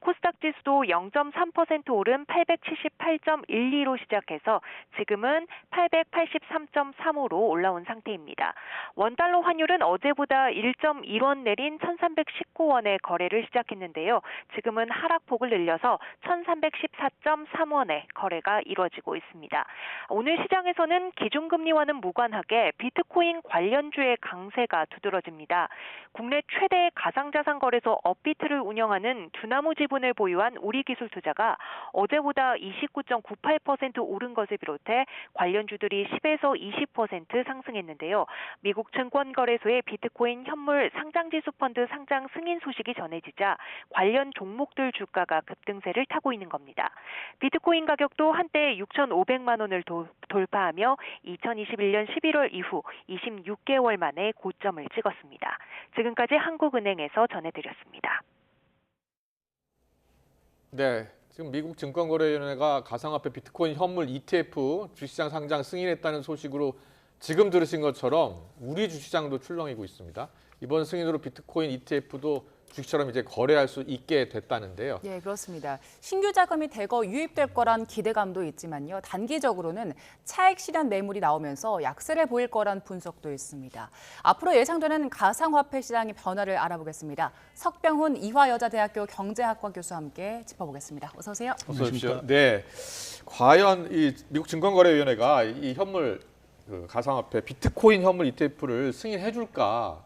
코스닥 지수도 0.3% 오른 878.12로 시작해서 지금은 883.35로 올라온 상태입니다. 원달러 환율은 어제보다 1.1원 내린 1,319원에 거래를 시작했는데요. 지금은 하락폭을 늘려서 1,314.3원에 거래가 이루어지고 있습니다. 오늘 시장에서는 기준금리와는 무관하게 비트코인 관련주의 강세가 두드러집니다. 국내 최대 가상자산 거래소 업비트를 운영하는 두나무 지분을 보유한 우리기술투자가 어제보다 29.98% 오른 것을 비롯해 관련주들이 10에서 20% 상승했는데요. 미국 증권거래소의 비트코인 현물 상장지수 펀드 상장 승인 소식이 전해지자 관련 종목들 주가가 급등세를 타고 있는 겁니다. 비트코인 가격도 한때 6,500만 원을 돌파하며 2021년 11월 이후 26개월 만에 고점을 찍었습니다. 지금까지 한국은행에서 전해드렸습니다. 네, 지금 미국 증권거래위원회가 가상화폐 비트코인 현물 ETF 주식시장 상장 승인했다는 소식으로 지금 들으신 것처럼 우리 주식시장도 출렁이고 있습니다. 이번 승인으로 비트코인 ETF도 주식처럼 이제 거래할 수 있게 됐다는데요. 네, 그렇습니다. 신규 자금이 대거 유입될 거란 기대감도 있지만요. 단기적으로는 차익 실현 매물이 나오면서 약세를 보일 거란 분석도 있습니다. 앞으로 예상되는 가상화폐 시장의 변화를 알아보겠습니다. 석병훈 이화여자대학교 경제학과 교수와 함께 짚어보겠습니다. 어서 오세요. 어서 오십시오. 네, 과연 이 미국 증권거래위원회가 이 현물 가상화폐 비트코인 현물 ETF를 승인해 줄까?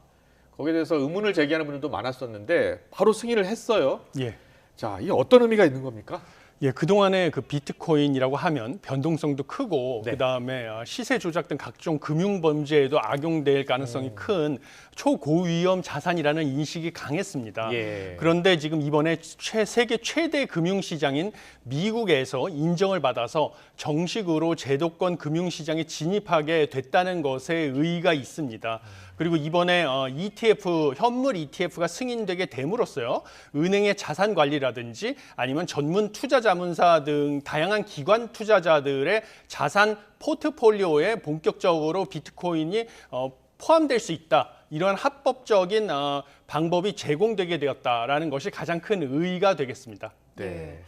거기에 대해서 의문을 제기하는 분들도 많았었는데 바로 승인을 했어요. 예. 자, 이 어떤 의미가 있는 겁니까? 예, 그동안에 그 비트코인이라고 하면 변동성도 크고 네. 그다음에 시세 조작 등 각종 금융 범죄에도 악용될 가능성이 큰 초고위험 자산이라는 인식이 강했습니다. 예. 그런데 지금 이번에 세계 최대 금융 시장인 미국에서 인정을 받아서 정식으로 제도권 금융 시장에 진입하게 됐다는 것에 의의가 있습니다. 그리고 이번에 ETF, 현물 ETF가 승인되게 됨으로써요. 은행의 자산 관리라든지 아니면 전문 투자 자문사 등 다양한 기관 투자자들의 자산 포트폴리오에 본격적으로 비트코인이 포함될 수 있다. 이러한 합법적인 방법이 제공되게 되었다라는 것이 가장 큰 의의가 되겠습니다. 네.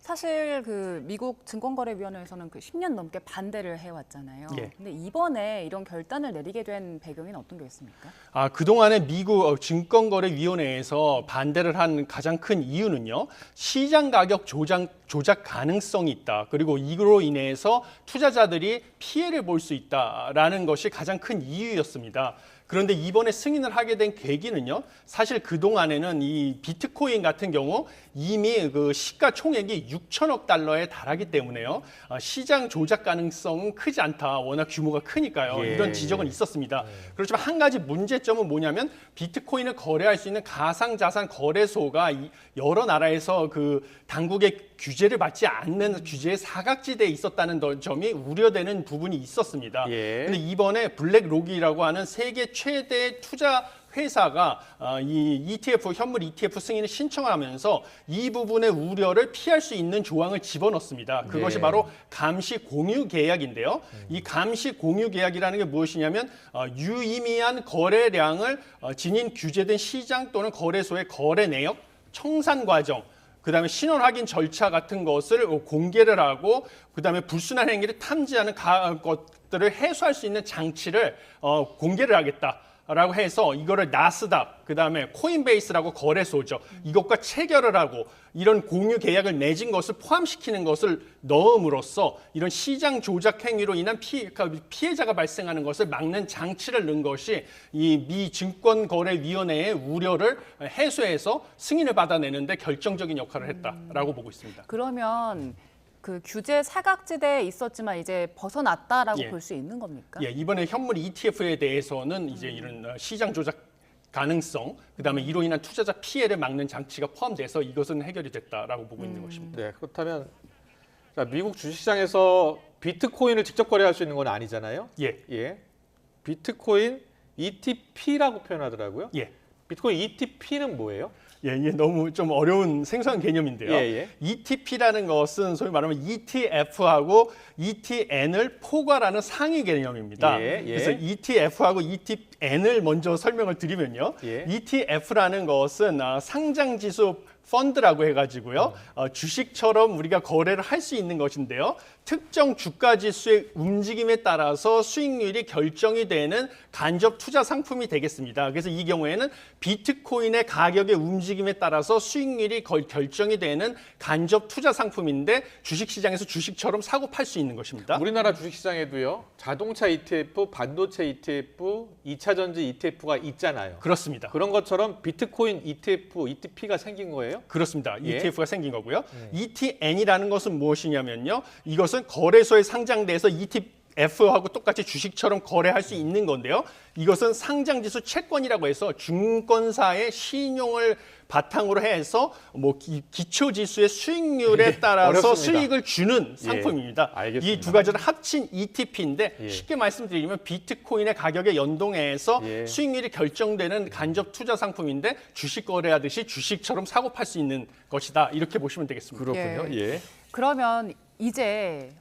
사실 그 미국 증권거래위원회에서는 그 10년 넘게 반대를 해왔잖아요. 예. 근데 이번에 이런 결단을 내리게 된 배경은 어떤 게 있습니까? 그동안에 미국 증권거래위원회에서 반대를 한 가장 큰 이유는요. 시장 가격 조작 가능성이 있다. 그리고 이로 인해서 투자자들이 피해를 볼 수 있다라는 것이 가장 큰 이유였습니다. 그런데 이번에 승인을 하게 된 계기는요. 사실 그동안에는 이 비트코인 같은 경우 이미 그 시가총액이 6천억 달러에 달하기 때문에요. 시장 조작 가능성은 크지 않다. 워낙 규모가 크니까요. 예. 이런 지적은 있었습니다. 그렇지만 한 가지 문제점은 뭐냐면 비트코인을 거래할 수 있는 가상자산 거래소가 여러 나라에서 그 당국의 규제를 받지 않는 규제의 사각지대에 있었다는 점이 우려되는 부분이 있었습니다. 예. 근데 이번에 블랙록이라고 하는 세계 최대 투자 회사가 이 ETF, 현물 ETF 승인을 신청하면서 이 부분의 우려를 피할 수 있는 조항을 집어넣습니다. 그것이 네. 바로 감시 공유 계약인데요. 이 감시 공유 계약이라는 게 무엇이냐면 유의미한 거래량을 지닌 규제된 시장 또는 거래소의 거래 내역, 청산 과정, 그다음에 신원 확인 절차 같은 것을 공개를 하고 그다음에 불순한 행위를 탐지하는 것들을 해소할 수 있는 장치를 공개를 하겠다라고 해서 이거를 나스닥 그다음에 코인베이스라고 거래소죠. 이것과 체결을 하고 이런 공유 계약을 맺은 것을 포함시키는 것을 넣음으로써 이런 시장 조작 행위로 인한 피해자가 발생하는 것을 막는 장치를 넣은 것이 이 미 증권거래위원회의 우려를 해소해서 승인을 받아내는데 결정적인 역할을 했다라고 보고 있습니다. 그러면 그 규제 사각지대에 있었지만 이제 벗어났다라고 예. 볼 수 있는 겁니까? 예, 이번에 현물 ETF에 대해서는 이제 이런 시장 조작 가능성, 그다음에 이로 인한 투자자 피해를 막는 장치가 포함돼서 이것은 해결이 됐다라고 보고 있는 것입니다. 네, 그렇다면 자, 미국 주식시장에서 비트코인을 직접 거래할 수 있는 건 아니잖아요. 예. 비트코인 ETP라고 표현하더라고요. 예. 비트코인 ETP는 뭐예요? 예, 이게 너무 좀 어려운 생소한 개념인데요. 예. ETP라는 것은 소위 말하면 ETF하고 ETN을 포괄하는 상위 개념입니다. 예. 그래서 ETF하고 ETN을 먼저 설명을 드리면요. 예. ETF라는 것은 상장지수 펀드라고 해가지고요. 주식처럼 우리가 거래를 할 수 있는 것인데요. 특정 주가 지수의 움직임에 따라서 수익률이 결정이 되는 간접 투자 상품이 되겠습니다. 그래서 이 경우에는 비트코인의 가격의 움직임에 따라서 수익률이 결정이 되는 간접 투자 상품인데 주식시장에서 주식처럼 사고 팔 수 있는 것입니다. 우리나라 주식시장에도요. 자동차 ETF, 반도체 ETF, 2차 전지 ETF가 있잖아요. 그렇습니다. 그런 것처럼 비트코인 ETF, ETP가 생긴 거예요? 그렇습니다. 예. ETF가 생긴 거고요. ETN이라는 것은 무엇이냐면요. 이것은 거래소에 상장돼서 ETF하고 똑같이 주식처럼 거래할 수 있는 건데요. 이것은 상장지수 채권이라고 해서 증권사의 신용을 바탕으로 해서 뭐 기초지수의 수익률에 따라서 어렵습니다. 수익을 주는 상품입니다. 알겠습니다. 이 두 가지를 합친 ETP인데 예. 쉽게 말씀드리면 비트코인의 가격에 연동해서 예. 수익률이 결정되는 간접 투자 상품인데 주식 거래하듯이 주식처럼 사고 팔 수 있는 것이다. 이렇게 보시면 되겠습니다. 그렇군요. 예. 그러면 이제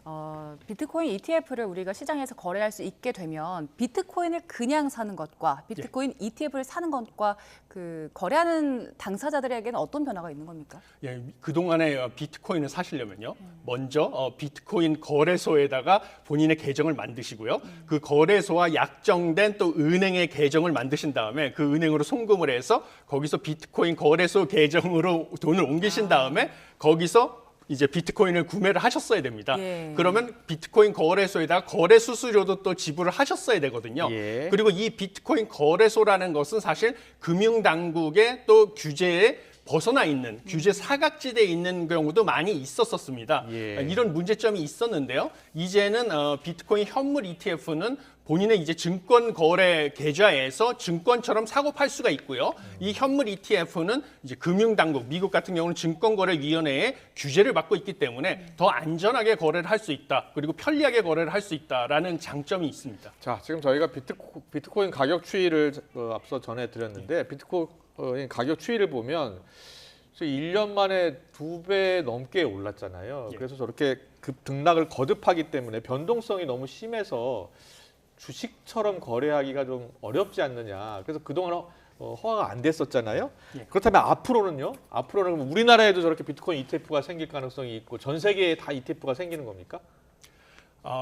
비트코인 ETF를 우리가 시장에서 거래할 수 있게 되면 비트코인을 그냥 사는 것과 비트코인 ETF를 사는 것과 그 거래하는 당사자들에게는 어떤 변화가 있는 겁니까? 예, 그동안에 비트코인을 사시려면요. 먼저 비트코인 거래소에다가 본인의 계정을 만드시고요. 그 거래소와 약정된 또 은행의 계정을 만드신 다음에 그 은행으로 송금을 해서 거기서 비트코인 거래소 계정으로 돈을 옮기신 다음에 거기서 이제 비트코인을 구매를 하셨어야 됩니다. 예. 그러면 비트코인 거래소에다가 거래 수수료도 또 지불을 하셨어야 되거든요. 예. 그리고 이 비트코인 거래소라는 것은 사실 금융당국의 또 규제에 벗어나 있는 규제 사각지대에 있는 경우도 많이 있었습니다. 이런 문제점이 있었는데요. 이제는 비트코인 현물 ETF는 본인의 이제 증권 거래 계좌에서 증권처럼 사고 팔 수가 있고요. 이 현물 ETF는 이제 금융당국, 미국 같은 경우는 증권거래위원회의 규제를 받고 있기 때문에 더 안전하게 거래를 할 수 있다. 그리고 편리하게 거래를 할 수 있다라는 장점이 있습니다. 자, 지금 저희가 비트코인 가격 추이를 앞서 전해드렸는데 비트코인 가격 추이를 보면 1년 만에 2배 넘게 올랐잖아요. 그래서 저렇게 등락을 거듭하기 때문에 변동성이 너무 심해서 주식처럼 거래하기가 좀 어렵지 않느냐. 그래서 그동안 허가가 안 됐었잖아요. 그렇다면 앞으로는요? 앞으로는 우리나라에도 저렇게 비트코인 ETF가 생길 가능성이 있고 전 세계에 다 ETF가 생기는 겁니까?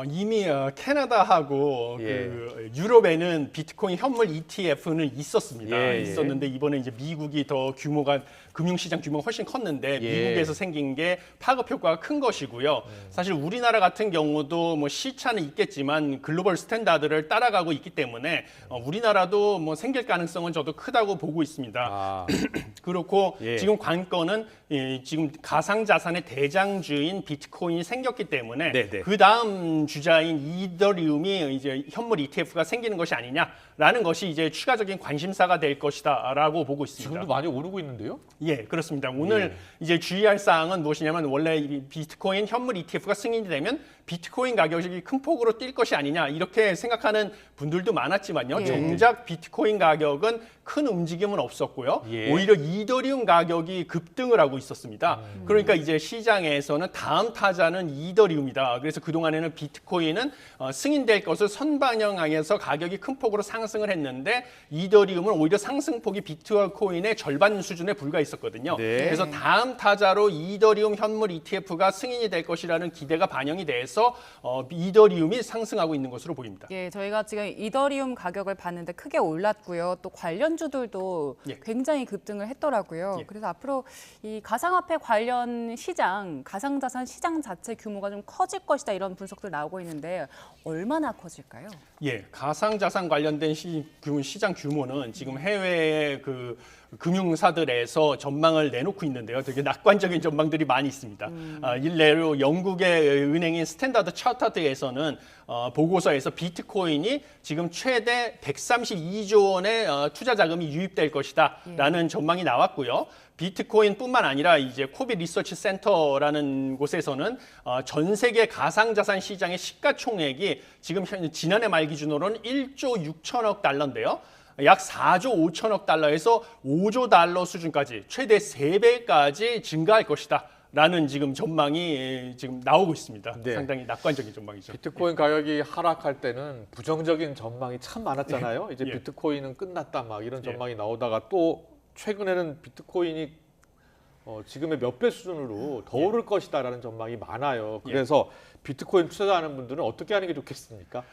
이미 캐나다하고 그 유럽에는 비트코인 현물 ETF는 있었습니다. 있었는데 이번에 이제 미국이 더 규모가 금융시장 규모가 훨씬 컸는데 미국에서 생긴 게 파급 효과가 큰 것이고요. 사실 우리나라 같은 경우도 뭐 시차는 있겠지만 글로벌 스탠다드를 따라가고 있기 때문에 우리나라도 뭐 생길 가능성은 저도 크다고 보고 있습니다. 그렇고 지금 관건은 지금 가상자산의 대장주인 비트코인이 생겼기 때문에 그 다음 주자인 이더리움이 이제 현물 ETF가 생기는 것이 아니냐라는 것이 이제 추가적인 관심사가 될 것이다라고 보고 있습니다. 지금도 많이 오르고 있는데요? 예, 그렇습니다. 오늘 이제 주의할 사항은 무엇이냐면 원래 이 비트코인 현물 ETF가 승인이 되면 비트코인 가격이 큰 폭으로 뛸 것이 아니냐 이렇게 생각하는 분들도 많았지만요. 정작 비트코인 가격은 큰 움직임은 없었고요. 오히려 이더리움 가격이 급등을 하고 있었습니다. 그러니까 이제 시장에서는 다음 타자는 이더리움이다. 그래서 그동안에는 비트코인은 승인될 것을 선반영하면서 가격이 큰 폭으로 상승을 했는데 이더리움은 오히려 상승폭이 비트코인의 절반 수준에 불과했었거든요. 그래서 다음 타자로 이더리움 현물 ETF가 승인이 될 것이라는 기대가 반영이 돼서 이더리움이 상승하고 있는 것으로 보입니다. 예, 저희가 지금 이더리움 가격을 봤는데 크게 올랐고요. 또 관련주들도 굉장히 급등을 했더라고요. 그래서 앞으로 이 가상화폐 관련 시장, 가상자산 시장 자체 규모가 좀 커질 것이다 이런 분석들 나오고 있는데 얼마나 커질까요? 예, 가상자산 관련된 시장 규모는 지금 해외의 그 금융사들에서 전망을 내놓고 있는데요. 되게 낙관적인 전망들이 많이 있습니다. 일례로 영국의 은행인 스탠다드 차터드에서는 보고서에서 비트코인이 지금 최대 132조 원의 투자 자금이 유입될 것이다 라는 전망이 나왔고요. 비트코인뿐만 아니라 이제 코비 리서치 센터라는 곳에서는 전 세계 가상자산 시장의 시가총액이 지금 지난해 말 기준으로는 1조 6천억 달러인데요. 약 4조 5천억 달러에서 5조 달러 수준까지 최대 3배까지 증가할 것이다. 라는 지금 전망이 지금 나오고 있습니다. 상당히 낙관적인 전망이죠. 비트코인 가격이 하락할 때는 부정적인 전망이 참 많았잖아요. 이제 비트코인은 끝났다 막 이런 전망이 나오다가 또 최근에는 비트코인이 지금의 몇 배 수준으로 더 오를 것이다라는 전망이 많아요. 그래서 비트코인 투자하는 분들은 어떻게 하는 게 좋겠습니까?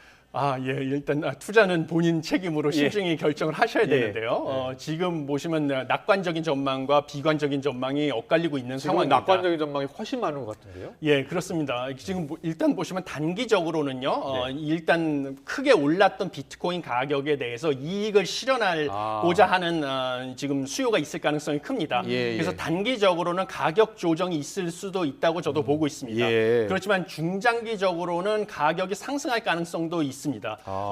일단 투자는 본인 책임으로 신중히 결정을 하셔야 되는데요. 지금 보시면 낙관적인 전망과 비관적인 전망이 엇갈리고 있는 상황입니다. 낙관적인 전망이 훨씬 많은 것 같은데요? 예, 그렇습니다. 지금 일단 보시면 단기적으로는요. 일단 크게 올랐던 비트코인 가격에 대해서 이익을 실현하고자 하는 지금 수요가 있을 가능성이 큽니다. 그래서 단기적으로는 가격 조정이 있을 수도 있다고 저도 보고 있습니다. 그렇지만 중장기적으로는 가격이 상승할 가능성도 있습니다.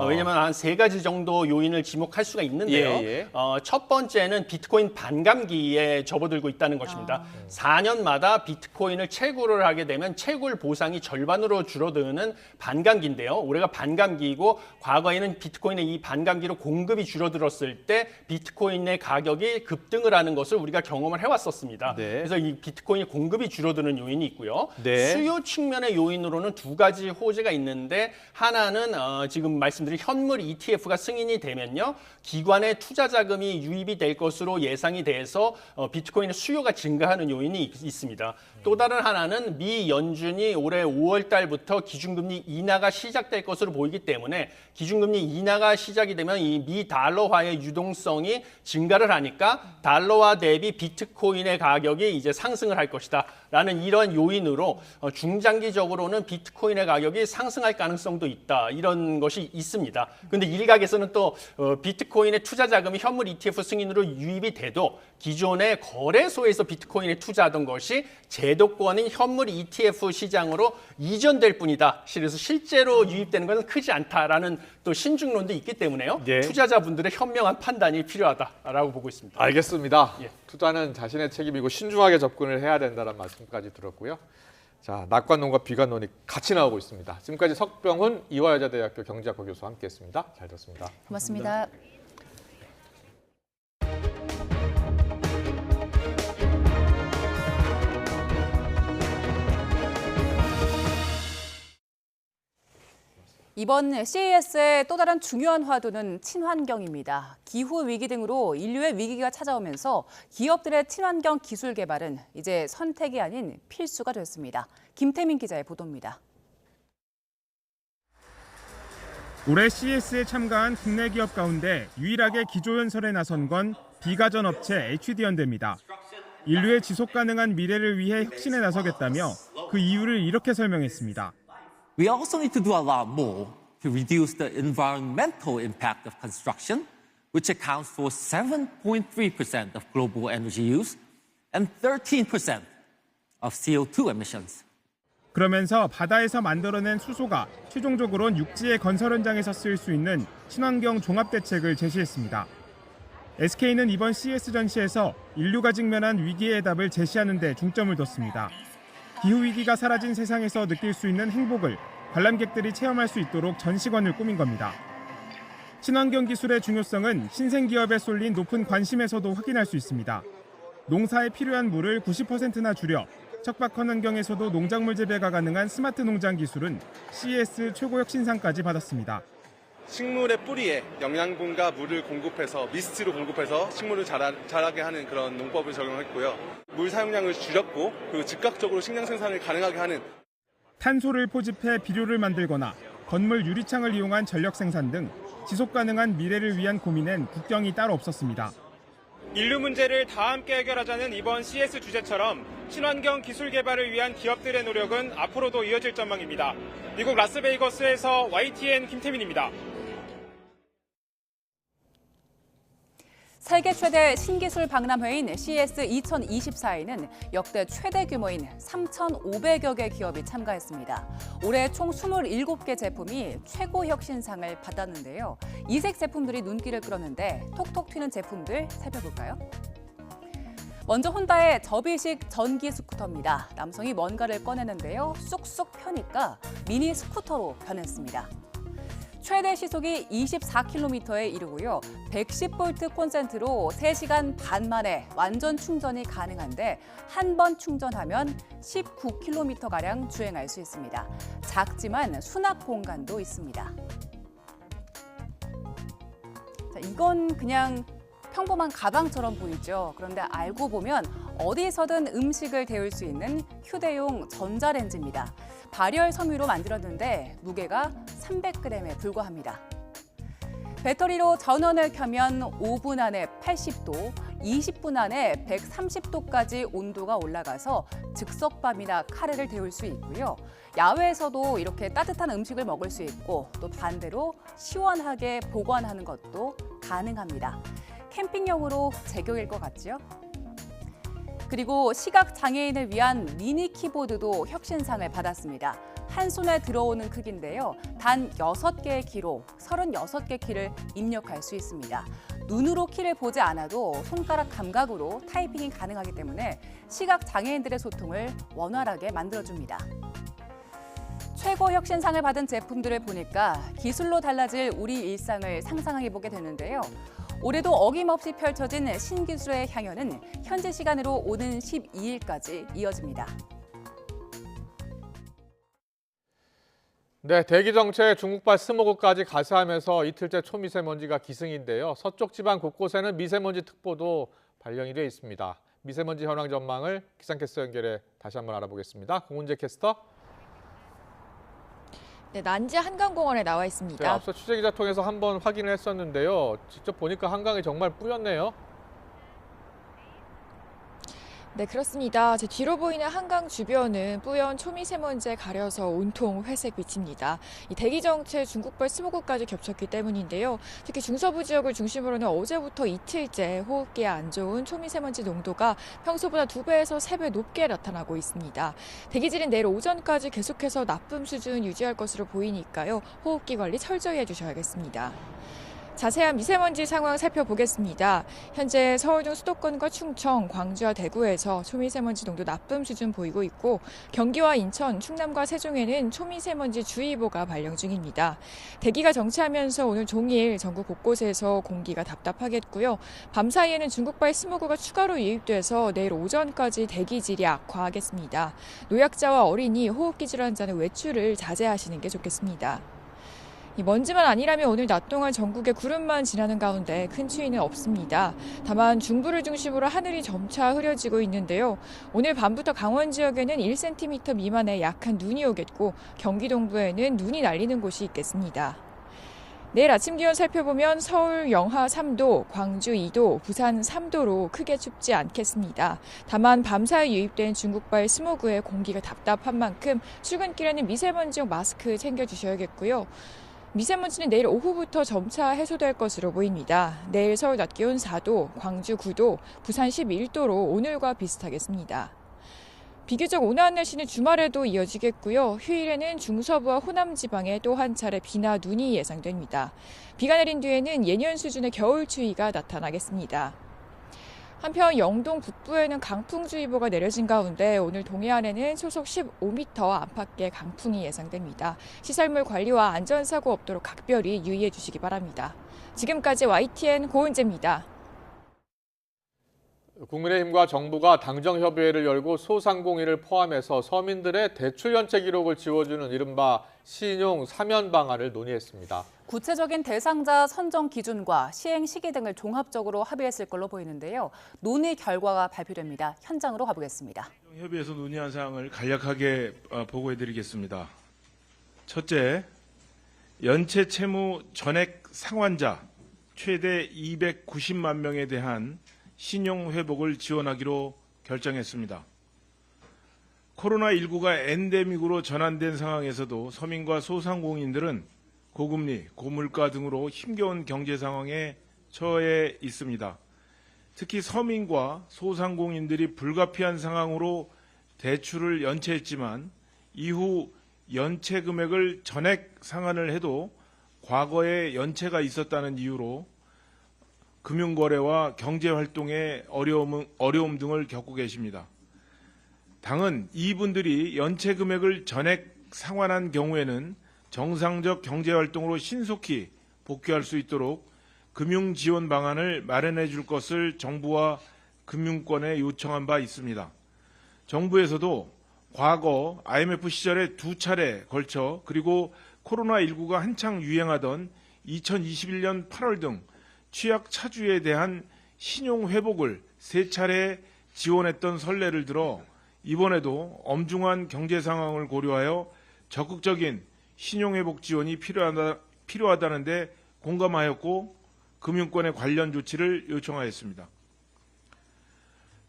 왜냐하면 한 3가지 정도 요인을 지목할 수가 있는데요. 첫 번째는 비트코인 반감기에 접어들고 있다는 것입니다. 4년마다 비트코인을 채굴을 하게 되면 채굴 보상이 절반으로 줄어드는 반감기인데요. 올해가 반감기이고 과거에는 비트코인의 이 반감기로 공급이 줄어들었을 때 비트코인의 가격이 급등을 하는 것을 우리가 경험을 해왔었습니다. 그래서 이 비트코인의 공급이 줄어드는 요인이 있고요. 수요 측면의 요인으로는 2가지 호재가 있는데 하나는 지금 말씀드린 현물 ETF가 승인이 되면요. 기관의 투자 자금이 유입이 될 것으로 예상이 돼서 비트코인의 수요가 증가하는 요인이 있습니다. 또 다른 하나는 미 연준이 올해 5월 달부터 기준금리 인하가 시작될 것으로 보이기 때문에 기준금리 인하가 시작이 되면 이 미 달러화의 유동성이 증가를 하니까 달러화 대비 비트코인의 가격이 이제 상승을 할 것이다. 라는 이런 요인으로 중장기적으로는 비트코인의 가격이 상승할 가능성도 있다. 이런 그런 것이 있습니다. 그런데 일각에서는 또 비트코인의 투자 자금이 현물 ETF 승인으로 유입이 돼도 기존의 거래소에서 비트코인에 투자하던 것이 제도권인 현물 ETF 시장으로 이전될 뿐이다. 그래서 실제로 유입되는 것은 크지 않다라는 또 신중론도 있기 때문에요. 예. 투자자분들의 현명한 판단이 필요하다라고 보고 있습니다. 알겠습니다. 예. 투자는 자신의 책임이고 신중하게 접근을 해야 된다는 말씀까지 들었고요. 자, 낙관론과 비관론이 같이 나오고 있습니다. 지금까지 석병훈 이화여자대학교 경제학과 교수와 함께했습니다. 잘 들었습니다. 고맙습니다. 이번 CES의 또 다른 중요한 화두는 친환경입니다. 기후 위기 등으로 인류의 위기가 찾아오면서 기업들의 친환경 기술 개발은 이제 선택이 아닌 필수가 됐습니다. 김태민 기자의 보도입니다. 올해 CES에 참가한 국내 기업 가운데 유일하게 기조연설에 나선 건 비가전 업체 HD현대입니다. 인류의 지속 가능한 미래를 위해 혁신에 나서겠다며 그 이유를 이렇게 설명했습니다. We also need to do a lot more to reduce the environmental impact of construction, which accounts for 7.3% of global energy use and 13% of CO2 emissions. 그러면서 바다에서 만들어낸 수소가 최종적으로는 육지의 건설 현장에서 쓰일 수 있는 친환경 종합 대책을 제시했습니다. SK는 이번 CES 전시에서 인류가 직면한 위기의 해답을 제시하는 데 중점을 뒀습니다. 기후위기가 사라진 세상에서 느낄 수 있는 행복을 관람객들이 체험할 수 있도록 전시관을 꾸민 겁니다. 친환경 기술의 중요성은 신생기업에 쏠린 높은 관심에서도 확인할 수 있습니다. 농사에 필요한 물을 90%나 줄여 척박한 환경에서도 농작물 재배가 가능한 스마트 농장 기술은 CES 최고 혁신상까지 받았습니다. 식물의 뿌리에 영양분과 물을 공급해서 미스트로 공급해서 식물을 자라게 하는 그런 농법을 적용했고요. 물 사용량을 줄였고 그리고 즉각적으로 식량 생산을 가능하게 하는 탄소를 포집해 비료를 만들거나 건물 유리창을 이용한 전력 생산 등 지속 가능한 미래를 위한 고민엔 국경이 따로 없었습니다. 인류 문제를 다 함께 해결하자는 이번 CES 주제처럼 친환경 기술 개발을 위한 기업들의 노력은 앞으로도 이어질 전망입니다. 미국 라스베이거스에서 YTN 김태민입니다. 세계 최대 신기술 박람회인 CES 2024에는 역대 최대 규모인 3,500여 개 기업이 참가했습니다. 올해 총 27개 제품이 최고 혁신상을 받았는데요. 이색 제품들이 눈길을 끌었는데 톡톡 튀는 제품들 살펴볼까요? 먼저 혼다의 접이식 전기 스쿠터입니다. 남성이 뭔가를 꺼내는데요. 쑥쑥 펴니까 미니 스쿠터로 변했습니다. 최대 시속이 24km에 이르고요. 110V 콘센트로 3시간 반 만에 완전 충전이 가능한데 한 번 충전하면 19km가량 주행할 수 있습니다. 작지만 수납 공간도 있습니다. 자, 이건 그냥 평범한 가방처럼 보이죠. 그런데 알고 보면 어디서든 음식을 데울 수 있는 휴대용 전자레인지입니다. 발열 섬유로 만들었는데 무게가 300g에 불과합니다. 배터리로 전원을 켜면 5분 안에 80도, 20분 안에 130도까지 온도가 올라가서 즉석밥이나 카레를 데울 수 있고요. 야외에서도 이렇게 따뜻한 음식을 먹을 수 있고 또 반대로 시원하게 보관하는 것도 가능합니다. 캠핑용으로 제격일 것 같죠? 그리고 시각장애인을 위한 미니 키보드도 혁신상을 받았습니다. 한 손에 들어오는 크기인데요. 단 6개의 키로 36개 키를 입력할 수 있습니다. 눈으로 키를 보지 않아도 손가락 감각으로 타이핑이 가능하기 때문에 시각장애인들의 소통을 원활하게 만들어줍니다. 최고 혁신상을 받은 제품들을 보니까 기술로 달라질 우리 일상을 상상해보게 되는데요. 올해도 어김없이 펼쳐진 신기술의 향연은 현지 시간으로 오는 12일까지 이어집니다. 네, 대기 정체 중국발 스모그까지 가세하면서 이틀째 초미세먼지가 기승인데요. 서쪽 지방 곳곳에는 미세먼지 특보도 발령이 되어 있습니다. 미세먼지 현황 전망을 기상캐스터 연결해 다시 한번 알아보겠습니다. 공은재 캐스터. 네, 난지 한강공원에 나와 있습니다. 네, 앞서 취재기자 통해서 한번 확인을 했었는데요. 직접 보니까 한강이 정말 뿌였네요. 네, 그렇습니다. 제 뒤로 보이는 한강 주변은 뿌연 초미세먼지에 가려서 온통 회색 빛입니다. 이 대기 정체 중국발 스모그까지 겹쳤기 때문인데요. 특히 중서부 지역을 중심으로는 어제부터 이틀째 호흡기에 안 좋은 초미세먼지 농도가 평소보다 2배에서 3배 높게 나타나고 있습니다. 대기질은 내일 오전까지 계속해서 나쁨 수준 유지할 것으로 보이니까요. 호흡기 관리 철저히 해주셔야겠습니다. 자세한 미세먼지 상황 살펴보겠습니다. 현재 서울 등 수도권과 충청, 광주와 대구에서 초미세먼지 농도 나쁨 수준 보이고 있고 경기와 인천, 충남과 세종에는 초미세먼지 주의보가 발령 중입니다. 대기가 정체하면서 오늘 종일 전국 곳곳에서 공기가 답답하겠고요. 밤 사이에는 중국발 스모그가 추가로 유입돼서 내일 오전까지 대기질이 악화하겠습니다. 노약자와 어린이, 호흡기 질환자는 외출을 자제하시는 게 좋겠습니다. 먼지만 아니라면 오늘 낮 동안 전국에 구름만 지나는 가운데 큰 추위는 없습니다. 다만 중부를 중심으로 하늘이 점차 흐려지고 있는데요. 오늘 밤부터 강원 지역에는 1cm 미만의 약한 눈이 오겠고 경기 동부에는 눈이 날리는 곳이 있겠습니다. 내일 아침 기온 살펴보면 서울 영하 3도, 광주 2도, 부산 3도로 크게 춥지 않겠습니다. 다만 밤사이 유입된 중국발 스모그에 공기가 답답한 만큼 출근길에는 미세먼지용 마스크 챙겨주셔야겠고요. 미세먼지는 내일 오후부터 점차 해소될 것으로 보입니다. 내일 서울 낮 기온 4도, 광주 9도, 부산 11도로 오늘과 비슷하겠습니다. 비교적 온화한 날씨는 주말에도 이어지겠고요. 휴일에는 중서부와 호남 지방에 또 한 차례 비나 눈이 예상됩니다. 비가 내린 뒤에는 예년 수준의 겨울 추위가 나타나겠습니다. 한편 영동 북부에는 강풍주의보가 내려진 가운데 오늘 동해안에는 초속 15m 안팎의 강풍이 예상됩니다. 시설물 관리와 안전사고 없도록 각별히 유의해 주시기 바랍니다. 지금까지 YTN 고은재입니다. 국민의힘과 정부가 당정협의회를 열고 소상공인을 포함해서 서민들의 대출 연체 기록을 지워주는 이른바 신용 사면 방안을 논의했습니다. 구체적인 대상자 선정 기준과 시행 시기 등을 종합적으로 합의했을 걸로 보이는데요. 논의 결과가 발표됩니다. 현장으로 가보겠습니다. 협의에서 논의한 사항을 간략하게 보고해드리겠습니다. 첫째, 연체 채무 전액 상환자 최대 290만 명에 대한 신용 회복을 지원하기로 결정했습니다. 코로나19가 엔데믹으로 전환된 상황에서도 서민과 소상공인들은 고금리, 고물가 등으로 힘겨운 경제 상황에 처해 있습니다. 특히 서민과 소상공인들이 불가피한 상황으로 대출을 연체했지만 이후 연체 금액을 전액 상환을 해도 과거에 연체가 있었다는 이유로 금융거래와 경제활동에 어려움 등을 겪고 계십니다. 당은 이분들이 연체 금액을 전액 상환한 경우에는 정상적 경제활동으로 신속히 복귀할 수 있도록 금융지원 방안을 마련해 줄 것을 정부와 금융권에 요청한 바 있습니다. 정부에서도 과거 IMF 시절에 2차례 걸쳐 그리고 코로나19가 한창 유행하던 2021년 8월 등 취약 차주에 대한 신용 회복을 3차례 지원했던 선례를 들어 이번에도 엄중한 경제 상황을 고려하여 적극적인 신용회복 지원이 필요하다는 데 공감하였고 금융권의 관련 조치를 요청하였습니다.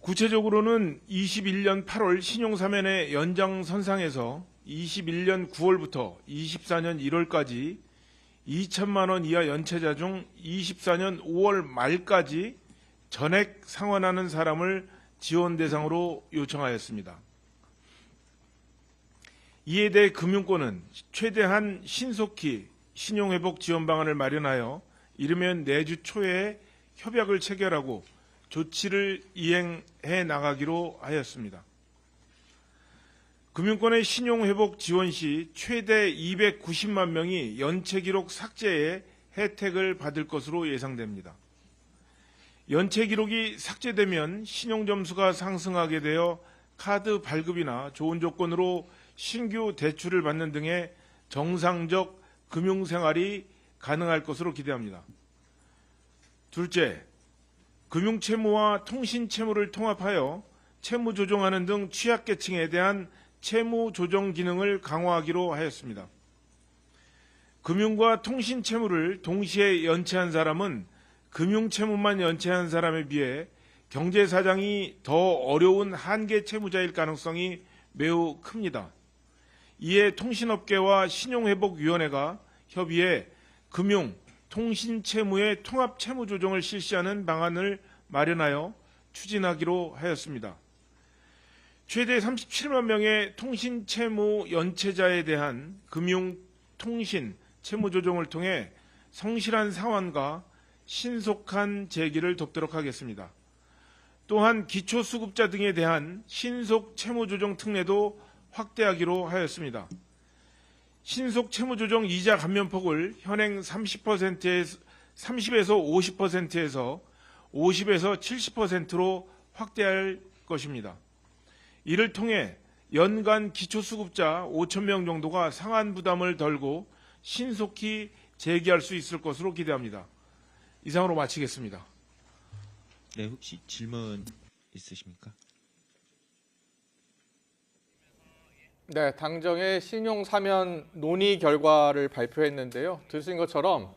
구체적으로는 21년 8월 신용사면의 연장선상에서 21년 9월부터 24년 1월까지 2천만 원 이하 연체자 중 24년 5월 말까지 전액 상환하는 사람을 지원 대상으로 요청하였습니다. 이에 대해 금융권은 최대한 신속히 신용회복 지원 방안을 마련하여 이르면 내주 초에 협약을 체결하고 조치를 이행해 나가기로 하였습니다. 금융권의 신용회복 지원 시 최대 290만 명이 연체 기록 삭제의 혜택을 받을 것으로 예상됩니다. 연체 기록이 삭제되면 신용점수가 상승하게 되어 카드 발급이나 좋은 조건으로 신규 대출을 받는 등의 정상적 금융생활이 가능할 것으로 기대합니다. 둘째, 금융채무와 통신채무를 통합하여 채무 조정하는 등 취약계층에 대한 채무 조정 기능을 강화하기로 하였습니다. 금융과 통신채무를 동시에 연체한 사람은 금융채무만 연체한 사람에 비해 경제 사정이 더 어려운 한계 채무자일 가능성이 매우 큽니다. 이에 통신업계와 신용회복위원회가 협의해 금융, 통신 채무의 통합 채무 조정을 실시하는 방안을 마련하여 추진하기로 하였습니다. 최대 37만 명의 통신 채무 연체자에 대한 금융, 통신 채무 조정을 통해 성실한 상환과 신속한 재기를 돕도록 하겠습니다. 또한 기초수급자 등에 대한 신속 채무조정 특례도 확대하기로 하였습니다. 신속 채무조정 이자 감면폭을 현행 30에서 50%에서 50에서 70%로 확대할 것입니다. 이를 통해 연간 기초수급자 5,000명 정도가 상환 부담을 덜고 신속히 재기할 수 있을 것으로 기대합니다. 이상으로 마치겠습니다. 네, 혹시 질문 있으십니까? 네, 당정의 신용 사면 논의 결과를 발표했는데요. 들으신 것처럼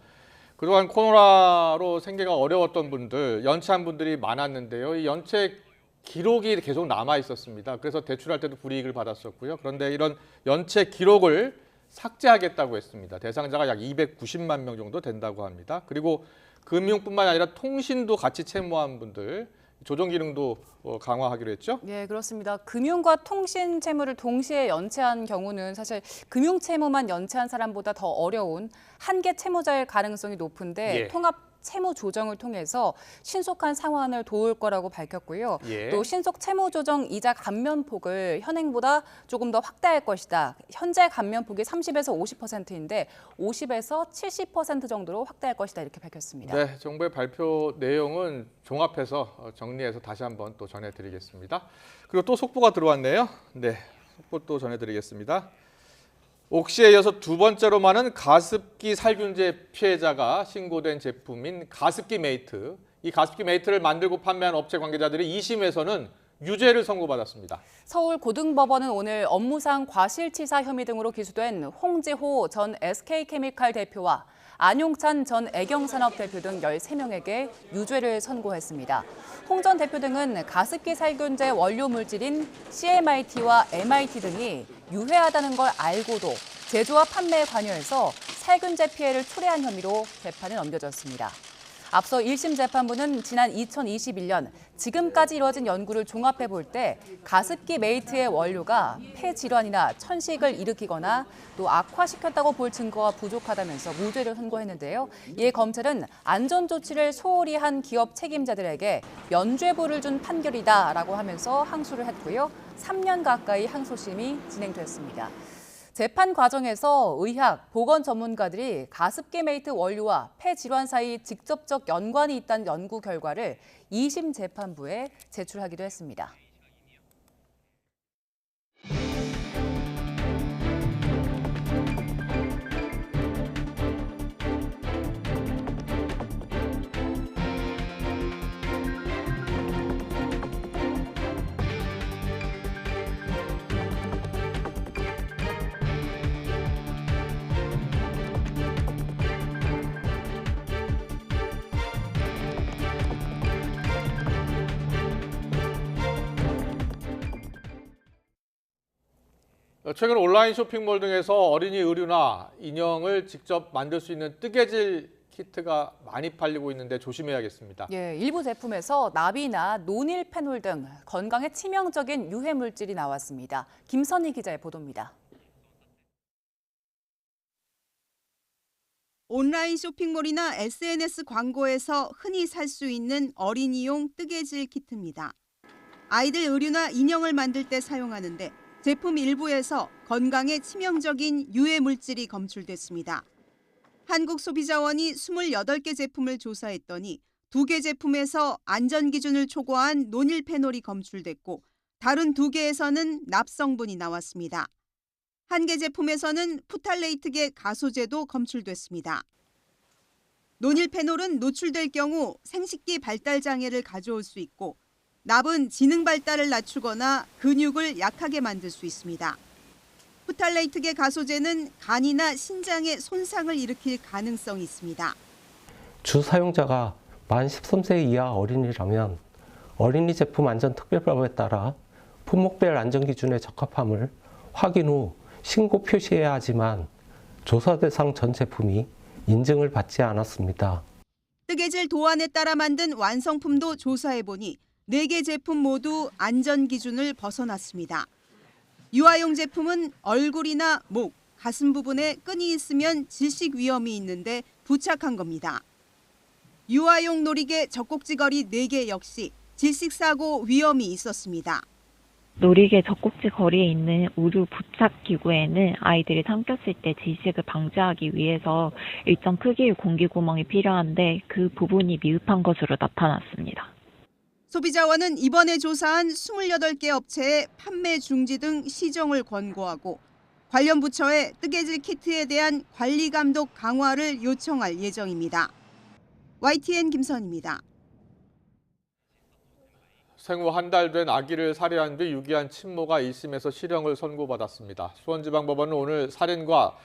그동안 코로나로 생계가 어려웠던 분들, 연체한 분들이 많았는데요. 이 연체 기록이 계속 남아 있었습니다. 그래서 대출할 때도 불이익을 받았었고요. 그런데 이런 연체 기록을 삭제하겠다고 했습니다. 대상자가 약 290만 명 정도 된다고 합니다. 그리고 금융뿐만 아니라 통신도 같이 채무한 분들 조정 기능도 강화하기로 했죠? 네, 그렇습니다. 금융과 통신 채무를 동시에 연체한 경우는 사실 금융 채무만 연체한 사람보다 더 어려운 한계 채무자일 가능성이 높은데 예. 통합 채무 조정을 통해서 신속한 상환을 도울 거라고 밝혔고요. 예. 또 신속 채무 조정 이자 감면폭을 현행보다 조금 더 확대할 것이다. 현재 감면폭이 30에서 50%인데 50에서 70% 정도로 확대할 것이다 이렇게 밝혔습니다. 네, 정부의 발표 내용은 종합해서 정리해서 다시 한번 또 전해드리겠습니다. 그리고 또 속보가 들어왔네요. 네, 속보 또 전해드리겠습니다. 옥시에 이어서 두 번째로 많은 가습기 살균제 피해자가 신고된 제품인 가습기 메이트. 이 가습기 메이트를 만들고 판매한 업체 관계자들이 2심에서는 유죄를 선고받았습니다. 서울고등법원은 오늘 업무상 과실치사 혐의 등으로 기소된 홍지호 전 SK케미칼 대표와 안용찬 전 애경산업 대표 등 13명에게 유죄를 선고했습니다. 홍 전 대표 등은 가습기 살균제 원료 물질인 CMIT와 MIT 등이 유해하다는 걸 알고도 제조와 판매에 관여해서 살균제 피해를 초래한 혐의로 재판에 넘겨졌습니다. 앞서 1심 재판부는 지난 2021년 지금까지 이루어진 연구를 종합해 볼 때 가습기 메이트의 원료가 폐 질환이나 천식을 일으키거나 또 악화시켰다고 볼 증거가 부족하다면서 무죄를 선고했는데요. 이에 검찰은 안전 조치를 소홀히 한 기업 책임자들에게 면죄부를 준 판결이다라고 하면서 항소를 했고요. 3년 가까이 항소심이 진행됐습니다. 재판 과정에서 의학, 보건 전문가들이 가습기 메이트 원료와 폐 질환 사이 직접적 연관이 있다는 연구 결과를 2심 재판부에 제출하기도 했습니다. 최근 온라인 쇼핑몰 등에서 어린이 의류나 인형을 직접 만들 수 있는 뜨개질 키트가 많이 팔리고 있는데 조심해야겠습니다. 예, 일부 제품에서 나비나 노닐페놀 등 건강에 치명적인 유해 물질이 나왔습니다. 김선희 기자의 보도입니다. 온라인 쇼핑몰이나 SNS 광고에서 흔히 살 수 있는 어린이용 뜨개질 키트입니다. 아이들 의류나 인형을 만들 때 사용하는데 제품 일부에서 건강에 치명적인 유해 물질이 검출됐습니다. 한국소비자원이 28개 제품을 조사했더니 2개 제품에서 안전기준을 초과한 노닐페놀이 검출됐고 다른 2개에서는 납성분이 나왔습니다. 1개 제품에서는 푸탈레이트계 가소제도 검출됐습니다. 노닐페놀은 노출될 경우 생식기 발달 장애를 가져올 수 있고 납은 지능 발달을 낮추거나 근육을 약하게 만들 수 있습니다. 푸탈레이트계 가소제는 간이나 신장에 손상을 일으킬 가능성이 있습니다. 주 사용자가 만 13세 이하 어린이라면 어린이 제품 안전특별법에 따라 품목별 안전기준에 적합함을 확인 후 신고 표시해야 하지만 조사 대상 전 제품이 인증을 받지 않았습니다. 뜨개질 도안에 따라 만든 완성품도 조사해보니 4개 제품 모두 안전기준을 벗어났습니다. 유아용 제품은 얼굴이나 목, 가슴 부분에 끈이 있으면 질식 위험이 있는데 부착한 겁니다. 유아용 놀이개 젖꼭지걸이 4개 역시 질식 사고 위험이 있었습니다. 놀이개 젖꼭지 거리에 있는 우류 부착 기구에는 아이들이 삼켰을 때 질식을 방지하기 위해서 일정 크기의 공기 구멍이 필요한데 그 부분이 미흡한 것으로 나타났습니다. 소비자원은 이번에 조사한 28개 업체의 판매 중지 등 시정을 권고하고 관련 부처에 뜨개질 키트에 대한 관리 감독 강화를 요청할 예정입니다. YTN 김선입니다. 생후 한 달 된 아기를 살해한 뒤 유기한 친모가 1심에서 실형을 선고받았습니다. 수원지방법원은 오늘 살인과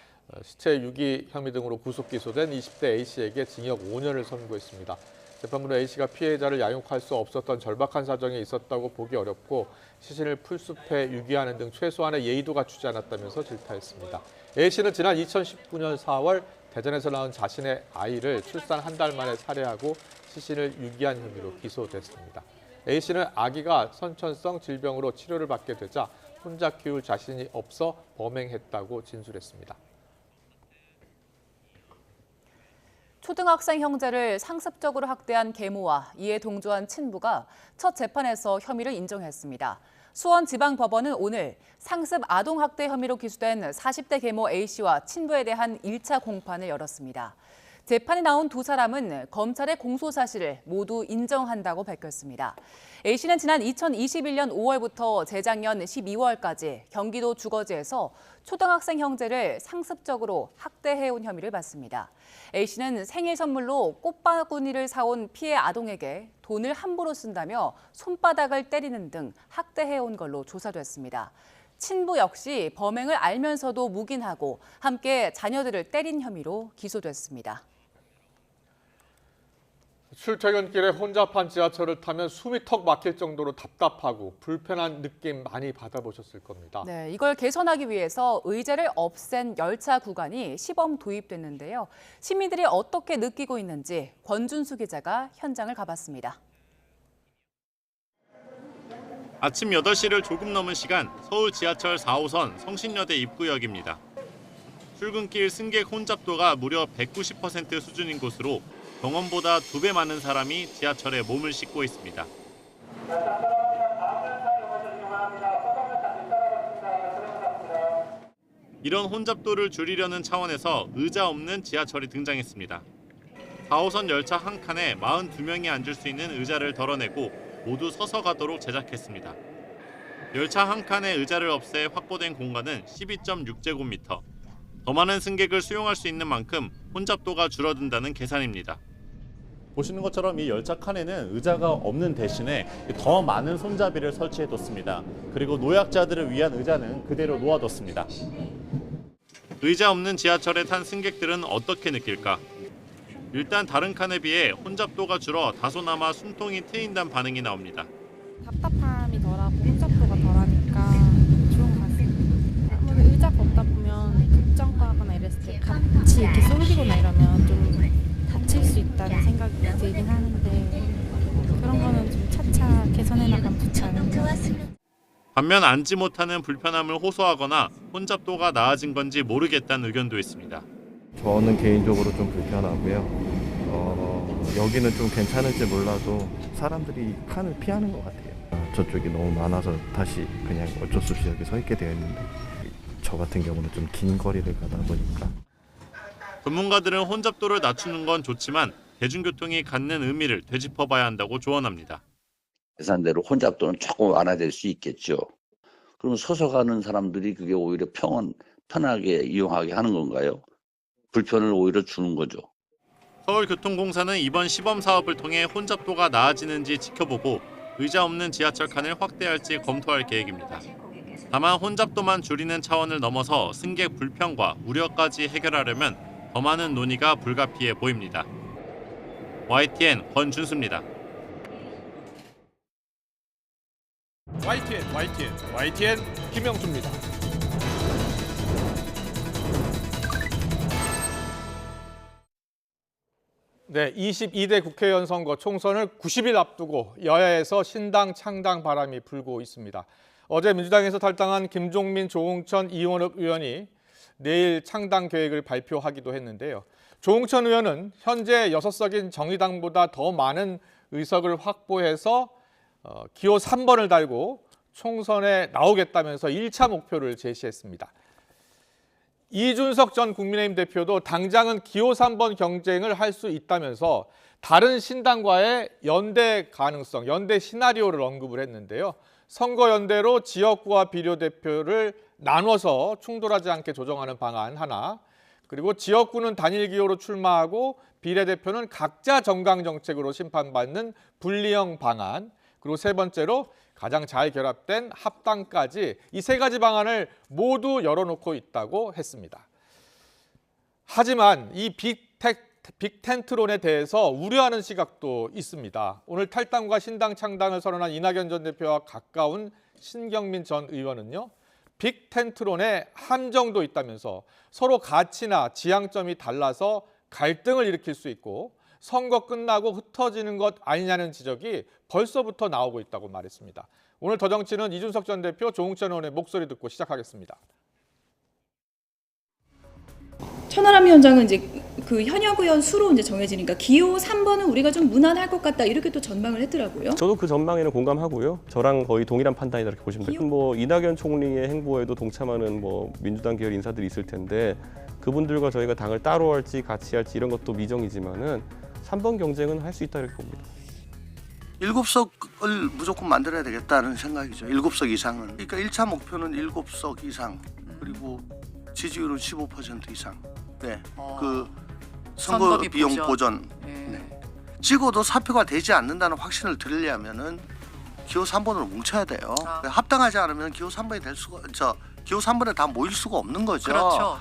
시체 유기 혐의 등으로 구속 기소된 20대 A씨에게 징역 5년을 선고했습니다. 재판부는 A씨가 피해자를 양육할 수 없었던 절박한 사정이 있었다고 보기 어렵고 시신을 풀숲에 유기하는 등 최소한의 예의도 갖추지 않았다면서 질타했습니다. A씨는 지난 2019년 4월 대전에서 낳은 자신의 아이를 출산 한 달 만에 살해하고 시신을 유기한 혐의로 기소됐습니다. A씨는 아기가 선천성 질병으로 치료를 받게 되자 혼자 키울 자신이 없어 범행했다고 진술했습니다. 초등학생 형제를 상습적으로 학대한 계모와 이에 동조한 친부가 첫 재판에서 혐의를 인정했습니다. 수원지방법원은 오늘 상습 아동학대 혐의로 기소된 40대 계모 A씨와 친부에 대한 1차 공판을 열었습니다. 재판에 나온 두 사람은 검찰의 공소 사실을 모두 인정한다고 밝혔습니다. A씨는 지난 2021년 5월부터 재작년 12월까지 경기도 주거지에서 초등학생 형제를 상습적으로 학대해온 혐의를 받습니다. A씨는 생일 선물로 꽃바구니를 사온 피해 아동에게 돈을 함부로 쓴다며 손바닥을 때리는 등 학대해온 걸로 조사됐습니다. 친부 역시 범행을 알면서도 묵인하고 함께 자녀들을 때린 혐의로 기소됐습니다. 출퇴근길에 혼잡한 지하철을 타면 숨이 턱 막힐 정도로 답답하고 불편한 느낌 많이 받아보셨을 겁니다. 네, 이걸 개선하기 위해서 의자를 없앤 열차 구간이 시범 도입됐는데요. 시민들이 어떻게 느끼고 있는지 권준수 기자가 현장을 가봤습니다. 아침 8시를 조금 넘은 시간 서울 지하철 4호선 성신여대 입구역입니다. 출근길 승객 혼잡도가 무려 190% 수준인 곳으로 병원보다 2배 많은 사람이 지하철에 몸을 싣고 있습니다. 이런 혼잡도를 줄이려는 차원에서 의자 없는 지하철이 등장했습니다. 4호선 열차 한 칸에 42명이 앉을 수 있는 의자를 덜어내고 모두 서서 가도록 제작했습니다. 열차 한 칸에 의자를 없애 확보된 공간은 12.6제곱미터. 더 많은 승객을 수용할 수 있는 만큼 혼잡도가 줄어든다는 계산입니다. 보시는 것처럼 이 열차 칸에는 의자가 없는 대신에 더 많은 손잡이를 설치해뒀습니다. 그리고 노약자들을 위한 의자는 그대로 놓아뒀습니다. 의자 없는 지하철에 탄 승객들은 어떻게 느낄까? 일단 다른 칸에 비해 혼잡도가 줄어 다소나마 숨통이 트인다는 반응이 나옵니다. 답답함이 덜하고 혼잡도가 덜하니까 좋은 것 같습니다. 아무래도 의자가 없다 보면 급정 가거나 이랬을 때 같이 이렇게 쏠리거나 이러면 좀 다칠 수 있다는 생각이 들긴 하는데 그런 거는 좀 차차 개선해 나가면 좋지 않을까. 반면 앉지 못하는 불편함을 호소하거나 혼잡도가 나아진 건지 모르겠다는 의견도 있습니다. 저는 개인적으로 좀 불편하고요. 여기는 좀 괜찮을지 몰라도 사람들이 칸을 피하는 것 같아요. 저쪽이 너무 많아서 다시 그냥 어쩔 수 없이 여기 서 있게 되어 있는데 저 같은 경우는 좀 긴 거리를 가다 보니까. 전문가들은 혼잡도를 낮추는 건 좋지만 대중교통이 갖는 의미를 되짚어봐야 한다고 조언합니다. 계산대로 혼잡도는 조금 완화될 수 있겠죠. 그럼 서서 가는 사람들이 그게 오히려 편하게 이용하게 하는 건가요? 불편을 오히려 주는 거죠. 서울교통공사는 이번 시범 사업을 통해 혼잡도가 나아지는지 지켜보고 의자 없는 지하철 칸을 확대할지 검토할 계획입니다. 다만 혼잡도만 줄이는 차원을 넘어서 승객 불편과 우려까지 해결하려면 더 많은 논의가 불가피해 보입니다. YTN 권준수입니다. YTN 김영주입니다. 네, 22대 국회의원 선거 총선을 90일 앞두고 여야에서 신당 창당 바람이 불고 있습니다. 어제 민주당에서 탈당한 김종민, 조응천, 이원욱 의원이 내일 창당 계획을 발표하기도 했는데요. 조응천 의원은 현재 6석인 정의당보다 더 많은 의석을 확보해서 기호 3번을 달고 총선에 나오겠다면서 1차 목표를 제시했습니다. 이준석 전 국민의힘 대표도 당장은 기호 3번 경쟁을 할 수 있다면서 다른 신당과의 연대 가능성, 연대 시나리오를 언급을 했는데요. 선거연대로 지역구와 비례대표를 나눠서 충돌하지 않게 조정하는 방안 하나, 그리고 지역구는 단일 기호로 출마하고 비례대표는 각자 정강 정책으로 심판받는 분리형 방안, 그리고 세 번째로 가장 잘 결합된 합당까지 이 세 가지 방안을 모두 열어놓고 있다고 했습니다. 하지만 이 빅텐트론에 대해서 우려하는 시각도 있습니다. 오늘 탈당과 신당 창당을 선언한 이낙연 전 대표와 가까운 신경민 전 의원은요. 빅텐트론에 함정도 있다면서 서로 가치나 지향점이 달라서 갈등을 일으킬 수 있고 선거 끝나고 흩어지는 것 아니냐는 지적이 벌써부터 나오고 있다고 말했습니다. 오늘 더 정치는 이준석 전 대표, 조응천 의원의 목소리 듣고 시작하겠습니다. 천하람 위원장은 이제 그 현역 의원 수로 이제 정해지니까 기호 3번은 우리가 좀 무난할 것 같다 이렇게 또 전망을 했더라고요. 저도 그 전망에는 공감하고요. 저랑 거의 동일한 판단이다 이렇게 보시면 돼요. 뭐 이낙연 총리의 행보에도 동참하는 뭐 민주당 계열 인사들이 있을 텐데 그분들과 저희가 당을 따로 할지 같이 할지 이런 것도 미정이지만은 3번 경쟁은 할 수 있다 이렇게 봅니다. 7석을 무조건 만들어야 되겠다는 생각이죠. 7석 이상은. 그러니까 1차 목표는 7석 이상 그리고 지지율은 15% 이상. 네, 그 선거 비용 보전. 네. 찍어도 사표가 되지 않는다는 확신을 드리려면은 기호 3번으로 뭉쳐야 돼요. 합당하지 않으면 기호 3번이 될 수가, 기호 3번에 다 모일 수가 없는 거죠. 그렇죠.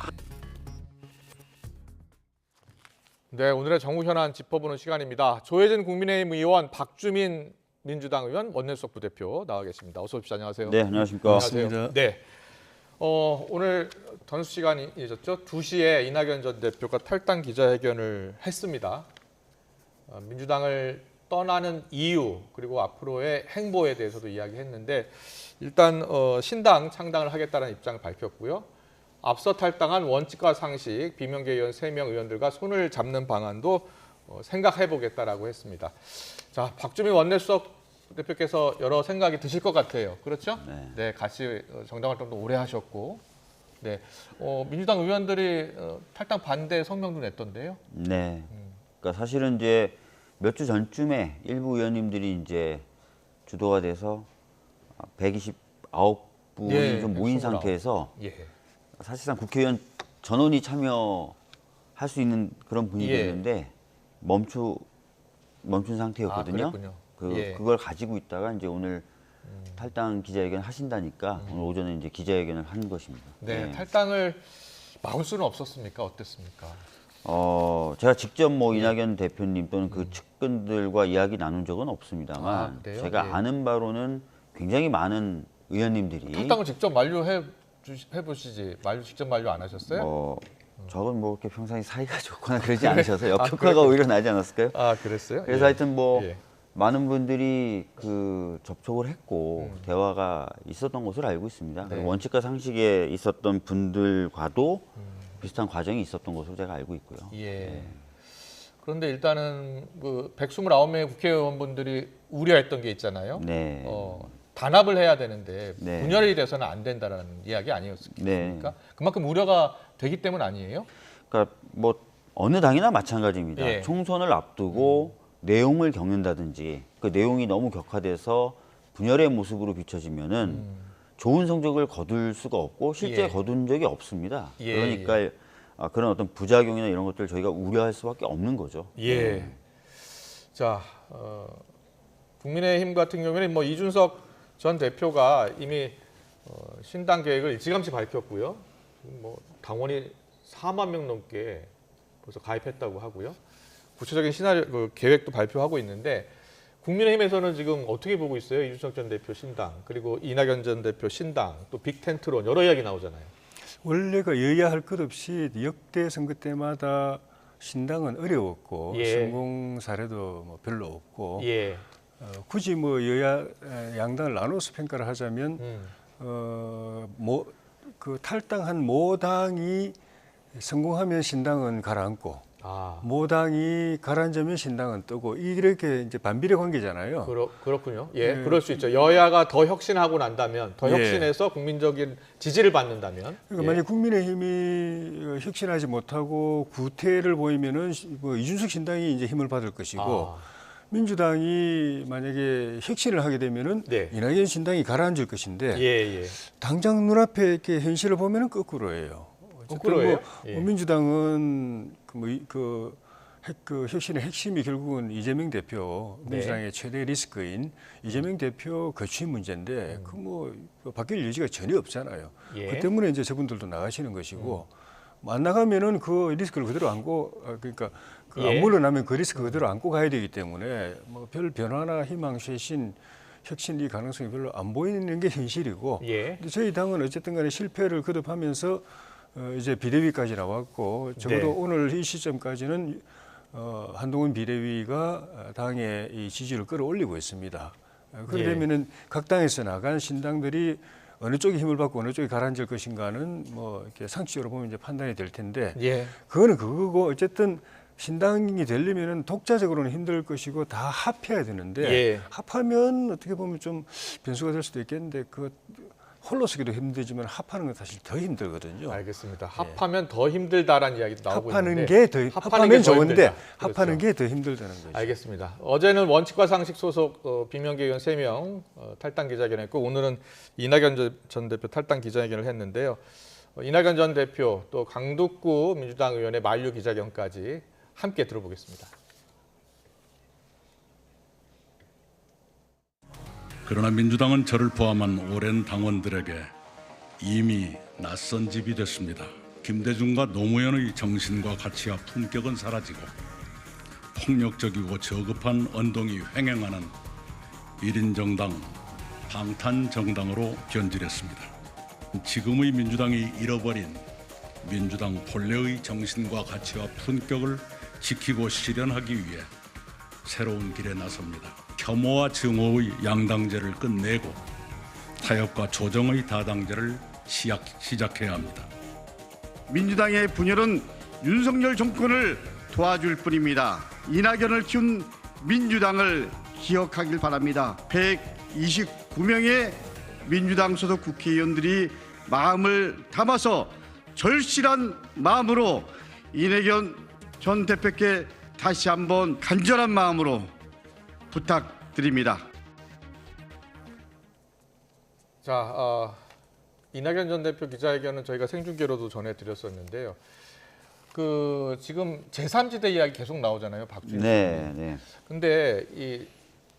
네, 오늘의 정무 현안 짚어보는 시간입니다. 조혜진 국민의힘 의원, 박주민 민주당 의원, 원내수석 부대표 나와 계십니다. 어서 오십시오. 안녕하세요. 네, 안녕하십니까. 안녕하세요. 네. 오늘 전수 시간이 잊었죠. 2시에 이낙연 전 대표가 탈당 기자회견을 했습니다. 민주당을 떠나는 이유 그리고 앞으로의 행보에 대해서도 이야기했는데 일단 신당 창당을 하겠다는 입장을 밝혔고요. 앞서 탈당한 원칙과 상식, 비명계 의원 3명 의원들과 손을 잡는 방안도 생각해보겠다라고 했습니다. 자, 박주민 원내수석 대표께서 여러 생각이 드실 것 같아요. 그렇죠? 네, 같이 정당 활동도 오래 하셨고, 네, 민주당 의원들이 탈당 반대 성명도 냈던데요. 네, 그러니까 사실은 이제 몇 주 전쯤에 일부 의원님들이 이제 주도가 돼서 129분이 예, 좀 모인 129. 상태에서 예. 사실상 국회의원 전원이 참여할 수 있는 그런 분위기였는데 멈춘 상태였거든요. 그걸 가지고 있다가 이제 오늘 탈당 기자회견 하신다니까 오늘 오전에 이제 기자회견을 한 것입니다. 네, 탈당을 막을 수는 없었습니까? 어땠습니까? 제가 직접 뭐 이낙연 대표님 또는 그 측근들과 이야기 나눈 적은 없습니다만 제가 아는 바로는 굉장히 많은 의원님들이 탈당을 직접 해보시지 직접 만류 안 하셨어요? 저건 뭐 이렇게 평상시 사이가 좋거나 그러지 않으셔서 역효과가 오히려 나지 않았을까요? 아, 그랬어요? 그래서 하여튼 뭐 많은 분들이 그 접촉을 했고 대화가 있었던 것으로 알고 있습니다. 네. 원칙과 상식에 있었던 분들과도 비슷한 과정이 있었던 것으로 제가 알고 있고요. 예. 그런데 일단은 그 129명의 국회의원분들이 우려했던 게 있잖아요. 네. 단합을 해야 되는데 네. 분열이 돼서는 안 된다는 이야기 아니었습니까? 그만큼 우려가 되기 때문 아니에요? 그러니까 뭐 어느 당이나 마찬가지입니다. 예. 총선을 앞두고 내용을 겪는다든지 그 내용이 너무 격화돼서 분열의 모습으로 비춰지면은 좋은 성적을 거둘 수가 없고 실제 거둔 적이 없습니다. 그러니까 그런 어떤 부작용이나 이런 것들을 저희가 우려할 수밖에 없는 거죠. 예. 자, 국민의힘 같은 경우에는 뭐 이준석 전 대표가 이미 신당 계획을 일찌감치 밝혔고요. 뭐 당원이 4만 명 넘게 벌써 가입했다고 하고요. 구체적인 시나리오 계획도 발표하고 있는데 국민의힘에서는 지금 어떻게 보고 있어요? 이준석 전 대표 신당, 그리고 이낙연 전 대표 신당, 또 빅텐트론 여러 이야기 나오잖아요. 원래가 여야 할 것 없이 역대 선거 때마다 신당은 어려웠고 성공 사례도 뭐 별로 없고 굳이 뭐 여야 양당을 나눠서 평가를 하자면 그 탈당한 모당이 성공하면 신당은 가라앉고 모당이 가라앉으면 신당은 뜨고 이렇게 이제 반비례 관계잖아요. 그렇군요. 예, 그럴 수 있죠. 여야가 더 혁신하고 난다면, 더 혁신해서 국민적인 지지를 받는다면. 그러니까 만약 국민의힘이 혁신하지 못하고 구태를 보이면은 뭐 이준석 신당이 이제 힘을 받을 것이고 민주당이 만약에 혁신을 하게 되면은 이낙연 신당이 가라앉을 것인데 당장 눈앞에 이렇게 현실을 보면은 거꾸로예요. 거꾸로예요? 민주당은 그 혁신의 핵심이 결국은 이재명 대표, 민주당의 최대 리스크인 이재명 대표 거취 문제인데 그 뭐 바뀔 여지가 전혀 없잖아요. 그 때문에 이제 저분들도 나가시는 것이고 안 나가면은 그 리스크를 그대로 안고 그러니까 안 물러나면 그 리스크 그대로 안고 가야 되기 때문에 뭐 별 변화나 희망, 쇄신, 혁신 이 가능성이 별로 안 보이는 게 현실이고 근데 저희 당은 어쨌든 간에 실패를 거듭하면서 이제 비대위까지 나왔고 적어도 오늘 이 시점까지는 한동훈 비대위가 당의 이 지지를 끌어올리고 있습니다. 그러려면은 각 당에서 나간 신당들이 어느 쪽에 힘을 받고 어느 쪽에 가라앉을 것인가는 뭐 이렇게 상식적으로 보면 이제 판단이 될 텐데 그거는 그거고 어쨌든 신당이 되려면은 독자적으로는 힘들 것이고 다 합해야 되는데 합하면 어떻게 보면 좀 변수가 될 수도 있겠는데 그 홀로 서기도 힘들지만 합하는 건 사실 더 힘들거든요. 알겠습니다. 합하면 더 힘들다라는 이야기도 나오고 합하는 있는데 합하면 좋은데 합하는 게 더 힘들다는 거죠. 알겠습니다. 어제는 원칙과 상식 소속 비명계 의원 3명 탈당 기자회견했고 오늘은 이낙연 전 대표 탈당 기자회견을 했는데요. 이낙연 전 대표 또 강북구 민주당 의원의 만류 기자회견까지 함께 들어보겠습니다. 그러나 민주당은 저를 포함한 오랜 당원들에게 이미 낯선 집이 됐습니다. 김대중과 노무현의 정신과 가치와 품격은 사라지고 폭력적이고 저급한 언동이 횡행하는 1인 정당, 방탄 정당으로 변질했습니다. 지금의 민주당이 잃어버린 민주당 본래의 정신과 가치와 품격을 지키고 실현하기 위해 새로운 길에 나섭니다. 혐오와 증오의 양당제를 끝내고 타협과 조정의 다당제를 시작해야 합니다. 민주당의 분열은 윤석열 정권을 도와줄 뿐입니다. 이낙연을 키운 민주당을 기억하길 바랍니다. 129명의 민주당 소속 국회의원들이 마음을 담아서 절실한 마음으로 이낙연 전 대표께 다시 한번 간절한 마음으로 부탁드립니다. 자, 이낙연 전 대표 기자회견은 저희가 생중계로도 전해드렸었는데요. 그 지금 제3지대 이야기 계속 나오잖아요, 박주희 씨. 근데 이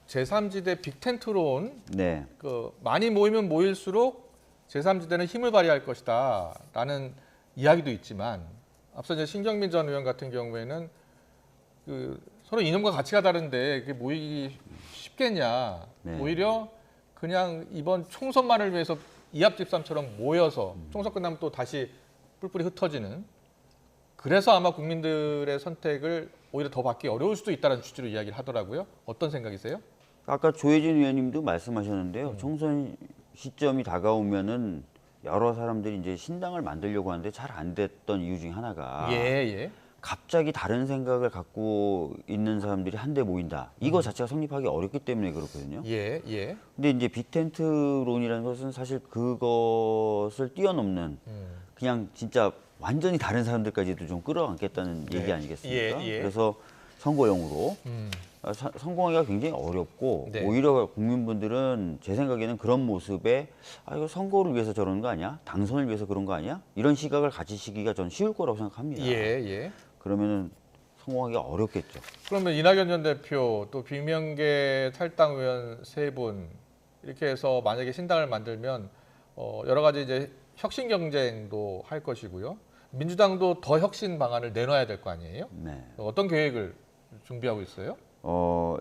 제3지대 빅텐트론, 그 많이 모이면 모일수록 제3지대는 힘을 발휘할 것이다라는 이야기도 있지만 앞서 이제 신경민 전 의원 같은 경우에는 그 서로 이념과 가치가 다른데 그게 모이기 쉽겠냐. 오히려 그냥 이번 총선만을 위해서 이합집산처럼 모여서 총선 끝나면 또 다시 뿔뿔이 흩어지는, 그래서 아마 국민들의 선택을 오히려 더 받기 어려울 수도 있다는 취지로 이야기를 하더라고요. 어떤 생각이세요? 아까 조혜진 의원님도 말씀하셨는데요. 총선 시점이 다가오면은 여러 사람들이 이제 신당을 만들려고 하는데 잘 안 됐던 이유 중에 하나가 갑자기 다른 생각을 갖고 있는 사람들이 한데 모인다. 이거 자체가 성립하기 어렵기 때문에 그렇거든요. 근데 이제 빅텐트론이라는 것은 사실 그것을 뛰어넘는 그냥 진짜 완전히 다른 사람들까지도 좀 끌어안겠다는 얘기 아니겠습니까? 그래서 선거용으로 성공하기가 굉장히 어렵고 오히려 국민분들은 제 생각에는 그런 모습에 이거 선거를 위해서 저러는 거 아니야? 당선을 위해서 그런 거 아니야? 이런 시각을 가지시기가 전 쉬울 거라고 생각합니다. 그러면은 성공하기가 어렵겠죠. 그러면 이낙연 전 대표 또 비명계 탈당 의원 3분 이렇게 해서 만약에 신당을 만들면 여러 가지 이제 혁신 경쟁도 할 것이고요. 민주당도 더 혁신 방안을 내놔야 될 거 아니에요? 어떤 계획을 준비하고 있어요?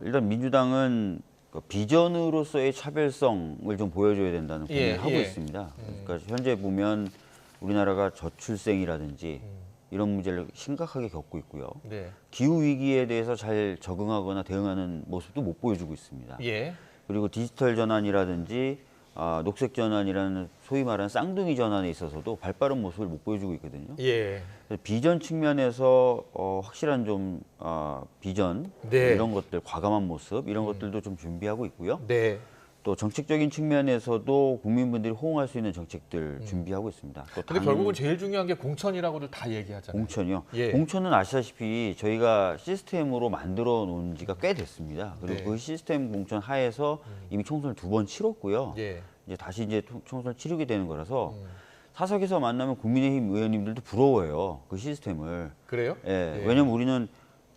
일단 민주당은 그 비전으로서의 차별성을 좀 보여줘야 된다는 고민을 하고 있습니다. 그러니까 현재 보면 우리나라가 저출생이라든지 이런 문제를 심각하게 겪고 있고요. 네. 기후 위기에 대해서 잘 적응하거나 대응하는 모습도 못 보여주고 있습니다. 예. 그리고 디지털 전환이라든지 녹색 전환이라는 소위 말하는 쌍둥이 전환에 있어서도 발빠른 모습을 못 보여주고 있거든요. 예. 그래서 비전 측면에서 확실한 좀 비전 네. 이런 것들 과감한 모습 이런 것들도 좀 준비하고 있고요. 네. 또 정책적인 측면에서도 국민분들이 호응할 수 있는 정책들 준비하고 있습니다. 또 근데 결국은 제일 중요한 게 공천이라고도 다 얘기하잖아요. 공천이요. 예. 공천은 아시다시피 저희가 시스템으로 만들어 놓은 지가 꽤 됐습니다. 그리고 네. 그 시스템 공천 하에서 이미 총선을 2번 치렀고요. 예. 이제 다시 이제 총선을 치르게 되는 거라서 사석에서 만나면 국민의힘 의원님들도 부러워요. 그 시스템을. 그래요? 예. 예. 왜냐면 우리는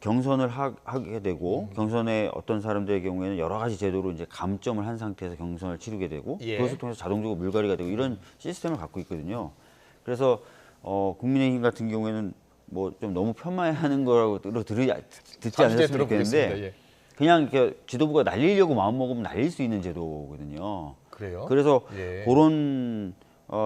경선을 하게 되고 경선에 어떤 사람들의 경우에는 여러 가지 제도로 이제 감점을 한 상태에서 경선을 치르게 되고 예. 그것을 통해서 자동적으로 물갈이가 되고 이런 시스템을 갖고 있거든요. 그래서 국민의힘 같은 경우에는 뭐 좀 너무 편마해하는 거라고 듣지 않았으면 좋겠는데 예. 그냥 이렇게 지도부가 날리려고 마음먹으면 날릴 수 있는 제도거든요. 그래요? 그래서 예. 그런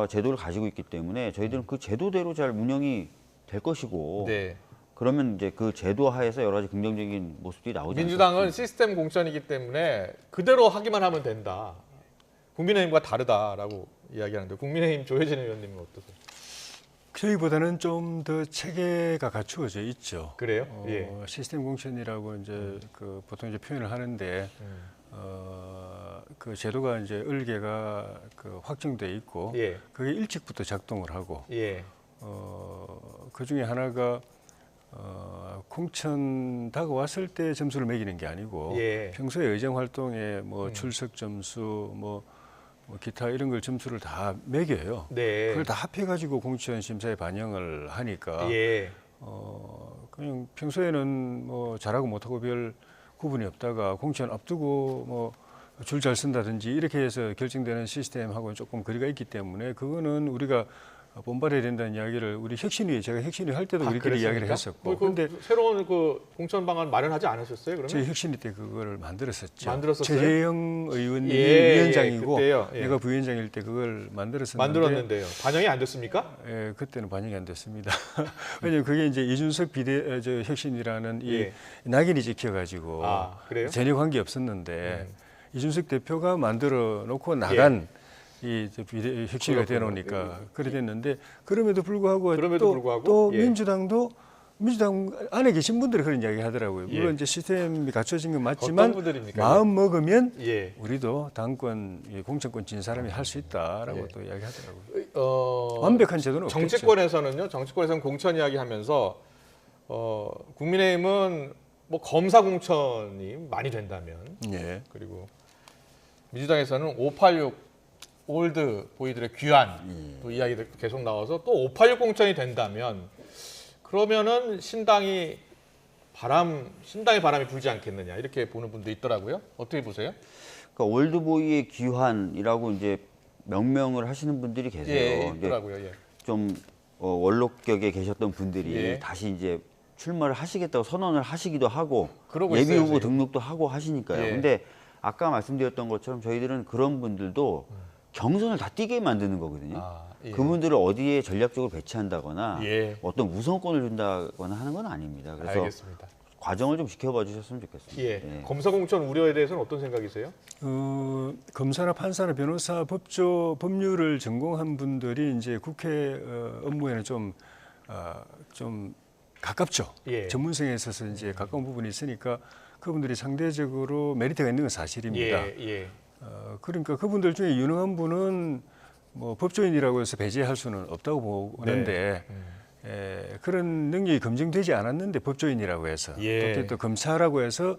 제도를 가지고 있기 때문에 저희들은 그 제도대로 잘 운영이 될 것이고 네. 그러면 이제 그 제도 하에서 여러 가지 긍정적인 모습들이 나오지 민주당은 시스템 공천이기 때문에 그대로 하기만 하면 된다. 국민의힘과 다르다라고 이야기하는데 국민의힘 조혜진 의원님은 어떠세요? 저희보다는 좀 더 체계가 갖추어져 있죠. 그래요? 예. 시스템 공천이라고 이제 그 보통 이제 표현을 하는데 그 제도가 이제 을개가 그 확정돼 있고 예. 그게 일찍부터 작동을 하고 예. 그 중에 하나가 공천 다가왔을 때 점수를 매기는 게 아니고 예. 평소에 의정 활동에 뭐 출석 점수 뭐 기타 이런 걸 점수를 다 매겨요. 네. 그걸 다 합해가지고 공천 심사에 반영을 하니까 예. 그냥 평소에는 뭐 잘하고 못하고 별 구분이 없다가 공천 앞두고 뭐 줄 잘 쓴다든지 이렇게 해서 결정되는 시스템하고는 조금 거리가 있기 때문에 그거는 우리가 본받아야 된다는 이야기를 우리 혁신위 제가 혁신위 할 때도 우리끼리 그랬습니까? 이야기를 했었고 그런데 새로운 그 공천 방안 마련하지 않으셨어요? 그러면 저희 혁신위 때 그걸 만들었었죠. 만들었었어요? 최재형 의원님이 예, 위원장이고 그때요. 예. 내가 부위원장일 때 그걸 만들었는데요. 반영이 안 됐습니까? 예, 그때는 반영이 안 됐습니다. 왜냐면 그게 이제 이준석 혁신이라는 이 예. 낙인이 찍혀가지고 그래요? 전혀 관계 없었는데 이준석 대표가 만들어 놓고 나간 이 혁신위가 되놓으니까 그래 됐는데 그럼에도 불구하고 또 예. 민주당 안에 계신 분들이 그런 이야기 하더라고요. 예. 물론 이제 시스템이 갖춰진 건 맞지만 어떤 분들입니까? 마음 먹으면 예. 우리도 당권 공천권 진 사람이 할 수 있다라고 예. 또 이야기하더라고요. 완벽한 제도는 없겠죠. 정치권에서는 공천 이야기하면서 국민의힘은 뭐 검사 공천이 많이 된다면 예. 그리고 민주당에서는 586 올드 보이들의 귀환 또 이야기들 계속 나와서 또 586 공천이 된다면 그러면은 신당의 바람이 불지 않겠느냐 이렇게 보는 분도 있더라고요. 어떻게 보세요? 그러니까 올드보이의 귀환이라고 이제 명명을 하시는 분들이 계세요. 예, 있더라고요. 예. 좀 원록격에 계셨던 분들이 예. 다시 이제 출마를 하시겠다고 선언을 하시기도 하고 그러고 예비 있어요, 후보 지금. 등록도 하고 하시니까요. 예. 근데 아까 말씀드렸던 것처럼 저희들은 그런 분들도 경선을 다 뛰게 만드는 거거든요. 예. 그분들을 어디에 전략적으로 배치한다거나 예. 어떤 우선권을 준다거나 하는 건 아닙니다. 그래서 알겠습니다. 과정을 좀 지켜봐 주셨으면 좋겠습니다. 예. 예. 검사 공천 우려에 대해서는 어떤 생각이세요? 검사나 판사나 변호사, 법률을 전공한 분들이 이제 국회 업무에는 좀 가깝죠. 예. 전문성에 있어서 이제 가까운 부분이 있으니까 그분들이 상대적으로 메리트가 있는 건 사실입니다. 예. 그러니까 그분들 중에 유능한 분은 뭐 법조인이라고 해서 배제할 수는 없다고 보는데 그런 능력이 검증되지 않았는데 법조인이라고 해서 또 검사라고 해서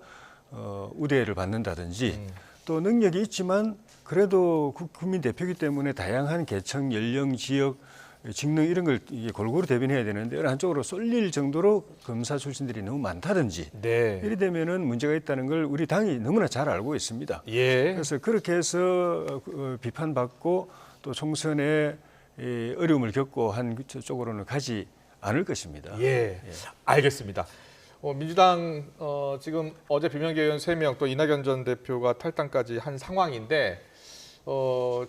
우대를 받는다든지 또 능력이 있지만 그래도 국민 대표이기 때문에 다양한 계층, 연령, 지역, 직능 이런 걸 골고루 대변해야 되는데 어느 한쪽으로 쏠릴 정도로 검사 출신들이 너무 많다든지 이래 되면은 문제가 있다는 걸 우리 당이 너무나 잘 알고 있습니다. 예. 그래서 그렇게 해서 비판받고 또 총선에 어려움을 겪고 한 쪽으로는 가지 않을 것입니다. 예. 알겠습니다. 민주당 지금 어제 비명계 의원 3명 또 이낙연 전 대표가 탈당까지 한 상황인데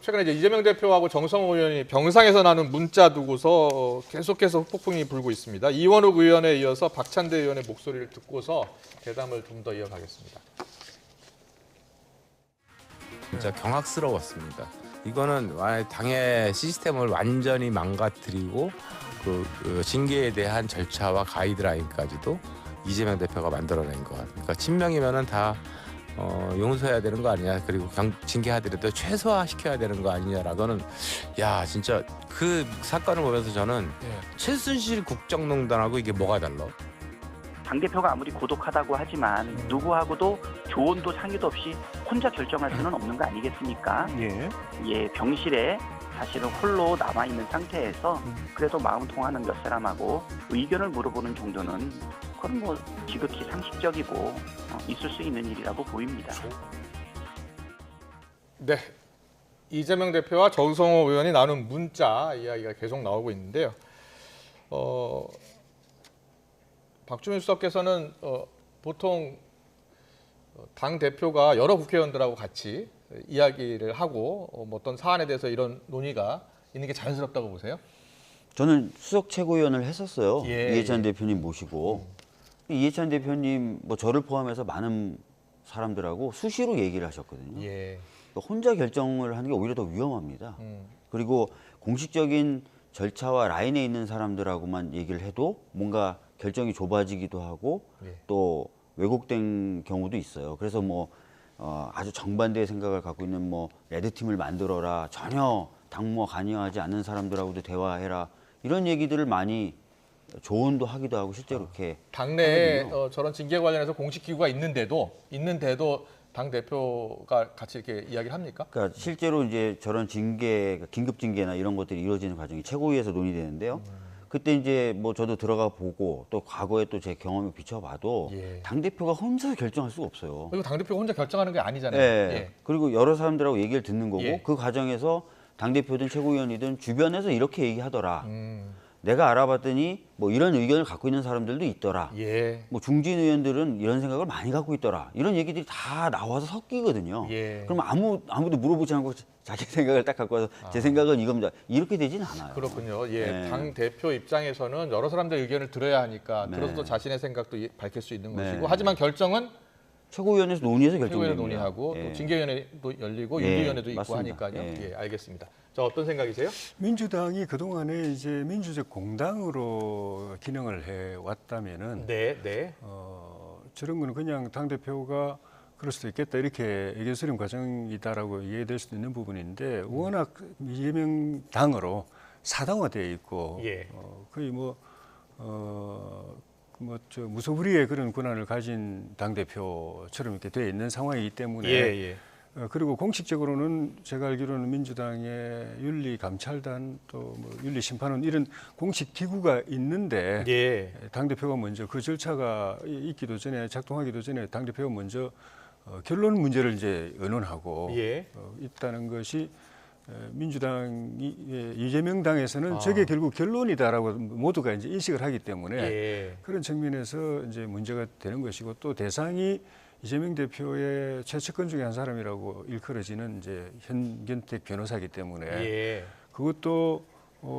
최근에 이제 이재명 대표하고 정성호 의원이 병상에서 나눈 문자 두고서 계속해서 후폭풍이 불고 있습니다. 이원욱 의원에 이어서 박찬대 의원의 목소리를 듣고서 대담을 좀 더 이어가겠습니다. 진짜 경악스러웠습니다. 이거는 당의 시스템을 완전히 망가뜨리고 그 징계에 대한 절차와 가이드라인까지도 이재명 대표가 만들어낸 것. 그러니까 친명이면은 다 용서해야 되는 거 아니냐. 그리고 징계하더라도 최소화시켜야 되는 거 아니냐라고는 야 진짜 그 사건을 보면서 저는 최순실 국정농단하고 이게 뭐가 달라? 당대표가 아무리 고독하다고 하지만 누구하고도 조언도 상의도 없이 혼자 결정할 수는 없는 거 아니겠습니까? 예, 병실에 사실은 홀로 남아있는 상태에서 그래도 마음 통하는 몇 사람하고 의견을 물어보는 정도는 그건 뭐 지극히 상식적이고 있을 수 있는 일이라고 보입니다. 네, 이재명 대표와 정성호 의원이 나눈 문자 이야기가 계속 나오고 있는데요. 박주민 수석께서는 보통 당 대표가 여러 국회의원들하고 같이 이야기를 하고 어떤 사안에 대해서 이런 논의가 있는 게 자연스럽다고 보세요? 저는 수석 최고위원을 했었어요. 예, 이해찬 예. 대표님 모시고 이해찬 대표님 뭐 저를 포함해서 많은 사람들하고 수시로 얘기를 하셨거든요. 예. 혼자 결정을 하는 게 오히려 더 위험합니다. 그리고 공식적인 절차와 라인에 있는 사람들하고만 얘기를 해도 뭔가 결정이 좁아지기도 하고 또 왜곡된 경우도 있어요. 그래서 뭐 아주 정반대의 생각을 갖고 있는 뭐 레드팀을 만들어라, 전혀 당무와 관여하지 않는 사람들하고도 대화해라, 이런 얘기들을 많이 조언도 하기도 하고 실제로 이렇게 당내에 저런 징계 관련해서 공식 기구가 있는데도 당 대표가 같이 이렇게 이야기를 합니까? 그러니까 실제로 이제 저런 징계, 긴급 징계나 이런 것들이 이루어지는 과정이 최고위에서 논의되는데요. 그때 이제 뭐 저도 들어가 보고 또 과거에 또 제 경험을 비춰봐도 당 대표가 혼자 결정할 수가 없어요. 그리고 당 대표가 혼자 결정하는 게 아니잖아요. 예. 그리고 여러 사람들하고 얘기를 듣는 거고 예. 그 과정에서 당 대표든 최고위원이든 주변에서 이렇게 얘기하더라. 내가 알아봤더니 뭐 이런 의견을 갖고 있는 사람들도 있더라. 뭐 중진 의원들은 이런 생각을 많이 갖고 있더라. 이런 얘기들이 다 나와서 섞이거든요. 그럼 아무도 물어보지 않고 자기 생각을 딱 갖고 와서 제 생각은 이겁니다. 이렇게 되지는 않아요. 그렇군요. 네. 당 대표 입장에서는 여러 사람들의 의견을 들어야 하니까 네. 들어서 또 자신의 생각도 밝힐 수 있는 네. 것이고, 하지만 결정은 최고위원회에서 논의해서 최고위원회 결정됩니다. 논의하고 예. 또 징계위원회도 열리고 예, 윤리위원회도 있고 맞습니다. 하니까요. 예. 예, 알겠습니다. 자, 어떤 생각이세요? 민주당이 그동안에 이제 민주적 공당으로 기능을 해 왔다면은 저런 거는 그냥 당 대표가 그럴 수도 있겠다, 이렇게 의견수렴 과정이다라고 이해될 수도 있는 부분인데 워낙 이재명 당으로 사당화되어 있고 거의 저 무소불위의 그런 권한을 가진 당 대표처럼 이렇게 되어 있는 상황이기 때문에 그리고 공식적으로는 제가 알기로는 민주당의 윤리감찰단 또 뭐 윤리심판원 이런 공식 기구가 있는데 당 대표가 먼저 그 절차가 있기도 전에, 작동하기도 전에 당 대표가 먼저 결론 문제를 이제 의논하고 있다는 것이 민주당이 이재명 당에서는 저게 결국 결론이다라고 모두가 이제 인식을 하기 때문에 그런 측면에서 이제 문제가 되는 것이고, 또 대상이 이재명 대표의 최측근 중에 한 사람이라고 일컬어지는 이제 현견택 변호사이기 때문에 그것도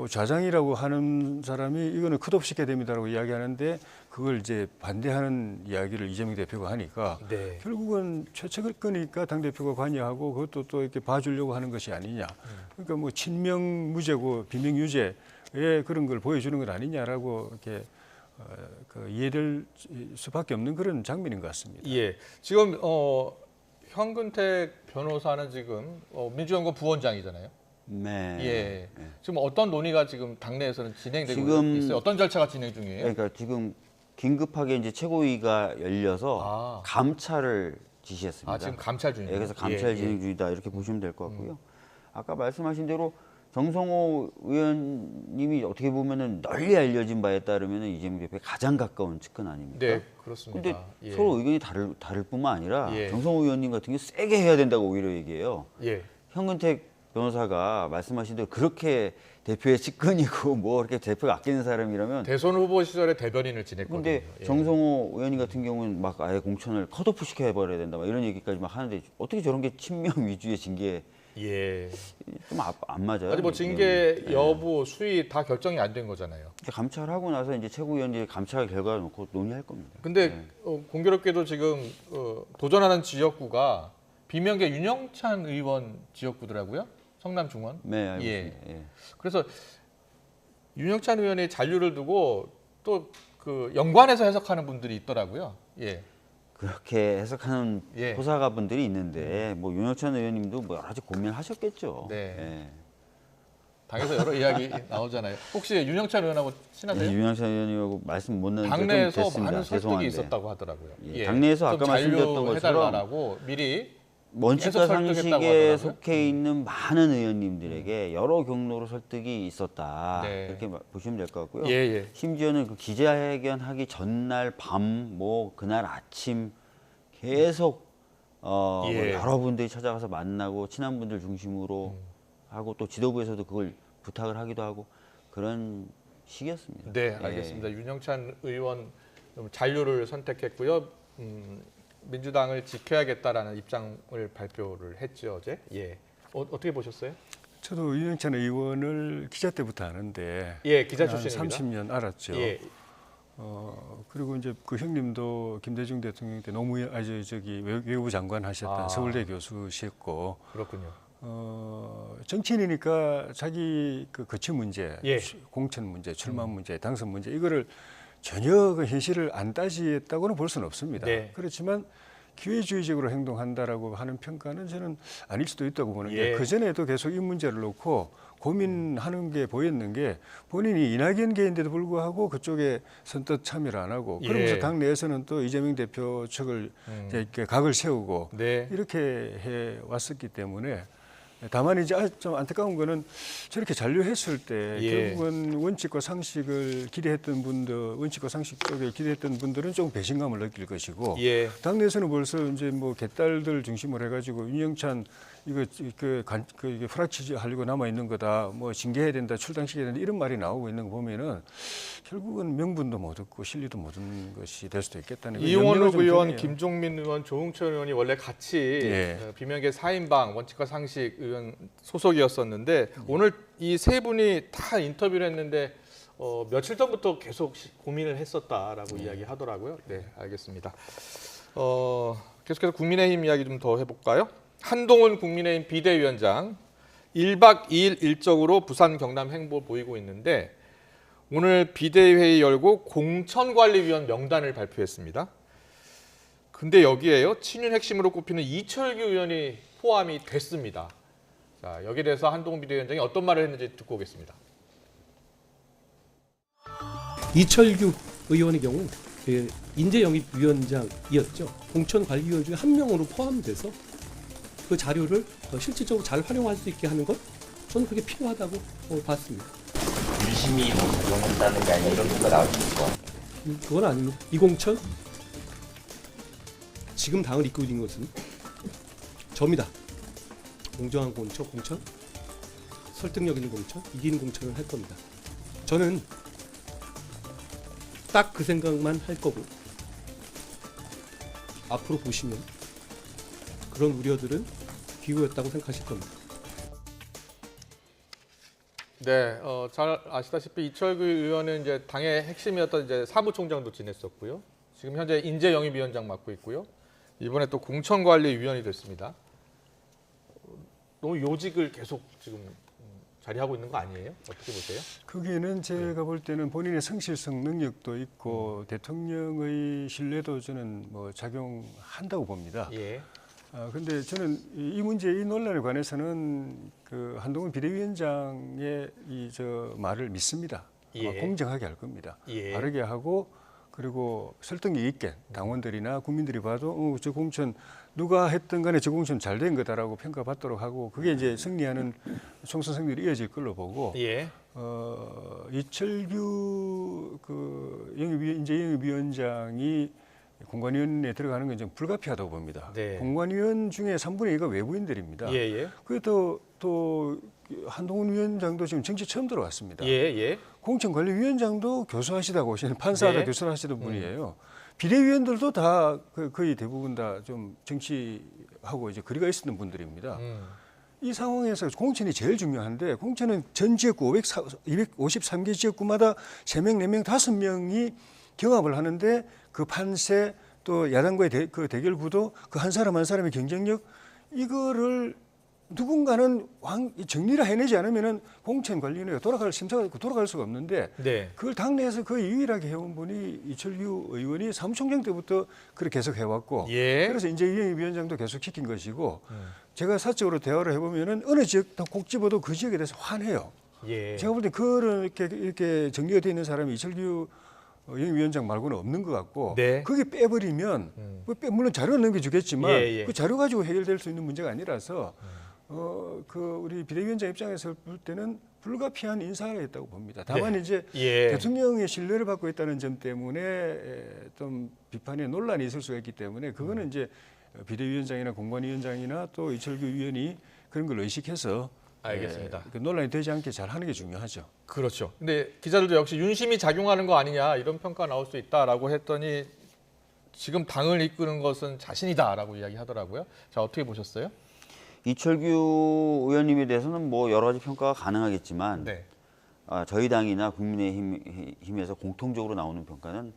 좌장이라고 하는 사람이 이거는 컷오프시켜야 됩니다라고 이야기하는데 그걸 이제 반대하는 이야기를 이재명 대표가 하니까 결국은 최측근이니까 당 대표가 관여하고 그것도 또 이렇게 봐주려고 하는 것이 아니냐. 그러니까 뭐 친명 무죄고 비명 유죄의 그런 걸 보여주는 건 아니냐라고 이렇게 이해될 수밖에 없는 그런 장면인 것 같습니다. 예, 지금 현근택 변호사는 지금 민주연구원 부원장이잖아요. 네. 예. 지금 어떤 논의가 지금 당내에서는 진행되고 지금 있어요? 어떤 절차가 진행 중이에요? 그러니까 지금 긴급하게 이제 최고위가 열려서 감찰을 지시했습니다. 지금 감찰 중이에요? 그래서 감찰 진행 중이다, 이렇게 보시면 될 것 같고요. 아까 말씀하신 대로 정성호 의원님이 어떻게 보면은 널리 알려진 바에 따르면 이재명 대표에 가장 가까운 측근 아닙니까? 네, 그렇습니다. 근데 서로 의견이 다를 뿐만 아니라 정성호 의원님 같은 경우 세게 해야 된다고 오히려 얘기해요. 현근택 변호사가 말씀하신 대로 그렇게 대표의 측근이고 뭐 이렇게 대표가 아끼는 사람이라면 대선 후보 시절에 대변인을 지냈거든요. 근데 예. 정성호 의원님 같은 경우는 막 아예 공천을 컷오프 시켜버려야 된다 막 이런 얘기까지 막 하는데 어떻게 저런 게 친명 위주의 징계 예. 좀 안 맞아요. 아직 뭐 징계 여부 수위 다 결정이 안 된 거잖아요. 감찰하고 나서 이제 최고위원들이 감찰 결과 놓고 논의할 겁니다. 근데 공교롭게도 지금 도전하는 지역구가 비명계 윤영찬 의원 지역구더라고요. 성남 중원. 네, 알고 있습니다. 예. 그래서 윤영찬 의원이 잔류를 두고 또 그 연관해서 해석하는 분들이 있더라고요. 예. 그렇게 해석하는 예. 호사가분들이 있는데 뭐 윤영찬 의원님도 뭐 여러 가지 고민하셨겠죠. 네. 예. 당에서 여러 이야기 나오잖아요. 혹시 윤영찬 의원하고 친하세요? 네, 윤영찬 의원님하고 말씀 못 나눈 지좀 당내에서 됐습니다. 많은 설득이 죄송한데. 있었다고 하더라고요. 예. 당내에서 아까 말씀드렸던 것처럼 해달라고 미리 원칙과 해서 설득했다고 상식에 하더라고요. 속해 있는 많은 의원님들에게 여러 경로로 설득이 있었다. 네. 그렇게 보시면 될 것 같고요. 예, 예. 심지어는 그 기자회견 하기 전날 밤, 뭐 그날 아침 계속 뭐 예. 여러분들이 찾아가서 만나고 친한 분들 중심으로 하고 또 지도부에서도 그걸 부탁을 하기도 하고 그런 시기였습니다. 네, 알겠습니다. 윤영찬 의원 잔류를 선택했고요. 민주당을 지켜야겠다라는 입장을 발표를 했죠, 어제. 예. 어떻게 보셨어요? 저도 윤영찬 의원을 기자 때부터 아는데 예, 기자 한 출신입니다. 30년 알았죠. 예. 그리고 이제 그 형님도 김대중 대통령 때 노무현 외교부 장관 하셨던 서울대 교수셨고 그렇군요. 정치인이니까 자기 그 거취 문제, 예. 공천 문제, 출마 문제, 당선 문제 이거를 전혀 그 현실을 안 따지했다고는 볼 수는 없습니다. 네. 그렇지만 기회주의적으로 행동한다라고 하는 평가는 저는 아닐 수도 있다고 보는 게 예. 그전에도 계속 이 문제를 놓고 고민하는 게 보였는 게 본인이 이낙연 계인데도 불구하고 그쪽에 선뜻 참여를 안 하고 그러면서 예. 당 내에서는 또 이재명 대표 측을 이제 이렇게 각을 세우고 네. 이렇게 해 왔었기 때문에 다만 이제 좀 안타까운 거는 저렇게 잔류했을 때 예. 결국은 원칙과 상식을 기대했던 분들, 원칙과 상식 쪽에 기대했던 분들은 좀 배신감을 느낄 것이고 예. 당내에서는 벌써 이제 뭐 개딸들 중심으로 해가지고 윤영찬 이게 프락치즈 하려고 남아 있는 거다, 뭐 징계해야 된다, 출당시켜야 된다 이런 말이 나오고 있는 거 보면은 결국은 명분도 못 얻고 실리도 못 얻는 것이 될 수도 있겠다는. 이용원 의원, 김종민 의원, 조홍천 의원이 원래 같이 예. 비명계 4인방 원칙과 상식 의원 소속이었었는데 오늘 이 세 분이 다 인터뷰를 했는데 며칠 전부터 계속 고민을 했었다라고 이야기하더라고요. 네, 알겠습니다. 계속해서 국민의힘 이야기 좀 더 해볼까요? 한동훈 국민의힘 비대위원장 1박 2일 일정으로 부산 경남 행보 보이고 있는데 오늘 비대위회의 열고 공천관리위원 명단을 발표했습니다. 근데 여기에요. 친윤 핵심으로 꼽히는 이철규 의원이 포함이 됐습니다. 자, 여기에 대해서 한동훈 비대위원장이 어떤 말을 했는지 듣고 오겠습니다. 이철규 의원의 경우 인재영입위원장이었죠. 공천관리위원 중에 한 명으로 포함돼서 그 자료를 실질적으로 잘 활용할 수 있게 하는 것 저는 그게 필요하다고 봤습니다. 유심히 작용한다는 게 아니라 이런 것도 나올 수 있고. 그건 아닙니다. 이공천 지금 당을 이끌고 있는 것은 접니다. 공정한 공천, 설득력 있는 공천, 이기는 공천을 할 겁니다. 저는 딱 그 생각만 할 거고 앞으로 보시면 그런 우려들은 기우였다고 생각하실 겁니다. 네, 잘 아시다시피 이철규 의원은 이제 당의 핵심이었던 이제 사무총장도 지냈었고요. 지금 현재 인재영입위원장 맡고 있고요. 이번에 또 공천관리위원이 됐습니다. 너무 요직을 계속 지금 자리하고 있는 거 아니에요? 어떻게 보세요? 거기에는 제가 볼 때는 본인의 성실성 능력도 있고 대통령의 신뢰도 저는 뭐 작용한다고 봅니다. 예. 근데 저는 이 문제, 이 논란에 관해서는 그 한동훈 비대위원장의 말을 믿습니다. 아마 예. 공정하게 할 겁니다. 예. 바르게 하고 그리고 설득력 있게 당원들이나 국민들이 봐도 저 공천 누가 했든 간에 저 공천 잘 된 거다라고 평가받도록 하고 그게 이제 승리하는 총선 승리로 이어질 걸로 보고 예. 이철규 인재영입위원장이 공관위원회에 들어가는 건 좀 불가피하다고 봅니다. 네. 공관위원 중에 3분의 2가 외부인들입니다. 예, 예. 그게 또 또 한동훈 위원장도 지금 정치 처음 들어왔습니다. 예. 공천관리위원장도 교수하시다고 오시는 판사하다 네. 교수하시던 분이에요. 비대위원들도 다 거의 대부분 다 좀 정치하고 이제 거리가 있었던 분들입니다. 이 상황에서 공천이 제일 중요한데 공천은 전 지역구 253개 지역구마다 3명, 4명, 5명이 경합을 하는데 그 판세 또 야당과의 그 대결 구도 그 한 사람 한 사람의 경쟁력 이거를 누군가는 정리를 해내지 않으면은 공천관리위원회가 심사가 돌아갈 수가 없는데 네. 그걸 당내에서 거의 유일하게 해온 분이 이철규 의원이 사무총장 때부터 그렇게 계속 해왔고 예. 그래서 이제 이영희 위원장도 계속 시킨 것이고 제가 사적으로 대화를 해보면은 어느 지역 꼭 집어도 그 지역에 대해서 환해요. 예. 제가 볼 때 이렇게 정리가 되어 있는 사람이 이철규 영희 위원장 말고는 없는 것 같고 네. 그게 빼버리면 물론 자료는 넘겨주겠지만 예. 그 자료 가지고 해결될 수 있는 문제가 아니라서 우리 비대위원장 입장에서 볼 때는 불가피한 인사였다고 봅니다. 다만 네. 이제 대통령의 신뢰를 받고 있다는 점 때문에 좀 비판의 논란이 있을 수가 있기 때문에 그거는 이제 비대위원장이나 공관위원장이나 또 이철규 위원이 그런 걸 의식해서 알겠습니다. 논란이 되지 않게 잘 하는 게 중요하죠. 그렇죠. 근데 기자들도 역시 윤심이 작용하는 거 아니냐 이런 평가 나올 수 있다라고 했더니 지금 당을 이끄는 것은 자신이다라고 이야기하더라고요. 자, 어떻게 보셨어요? 이철규 의원님에 대해서는 뭐 여러 가지 평가가 가능하겠지만 네. 저희 당이나 국민의힘에서 공통적으로 나오는 평가는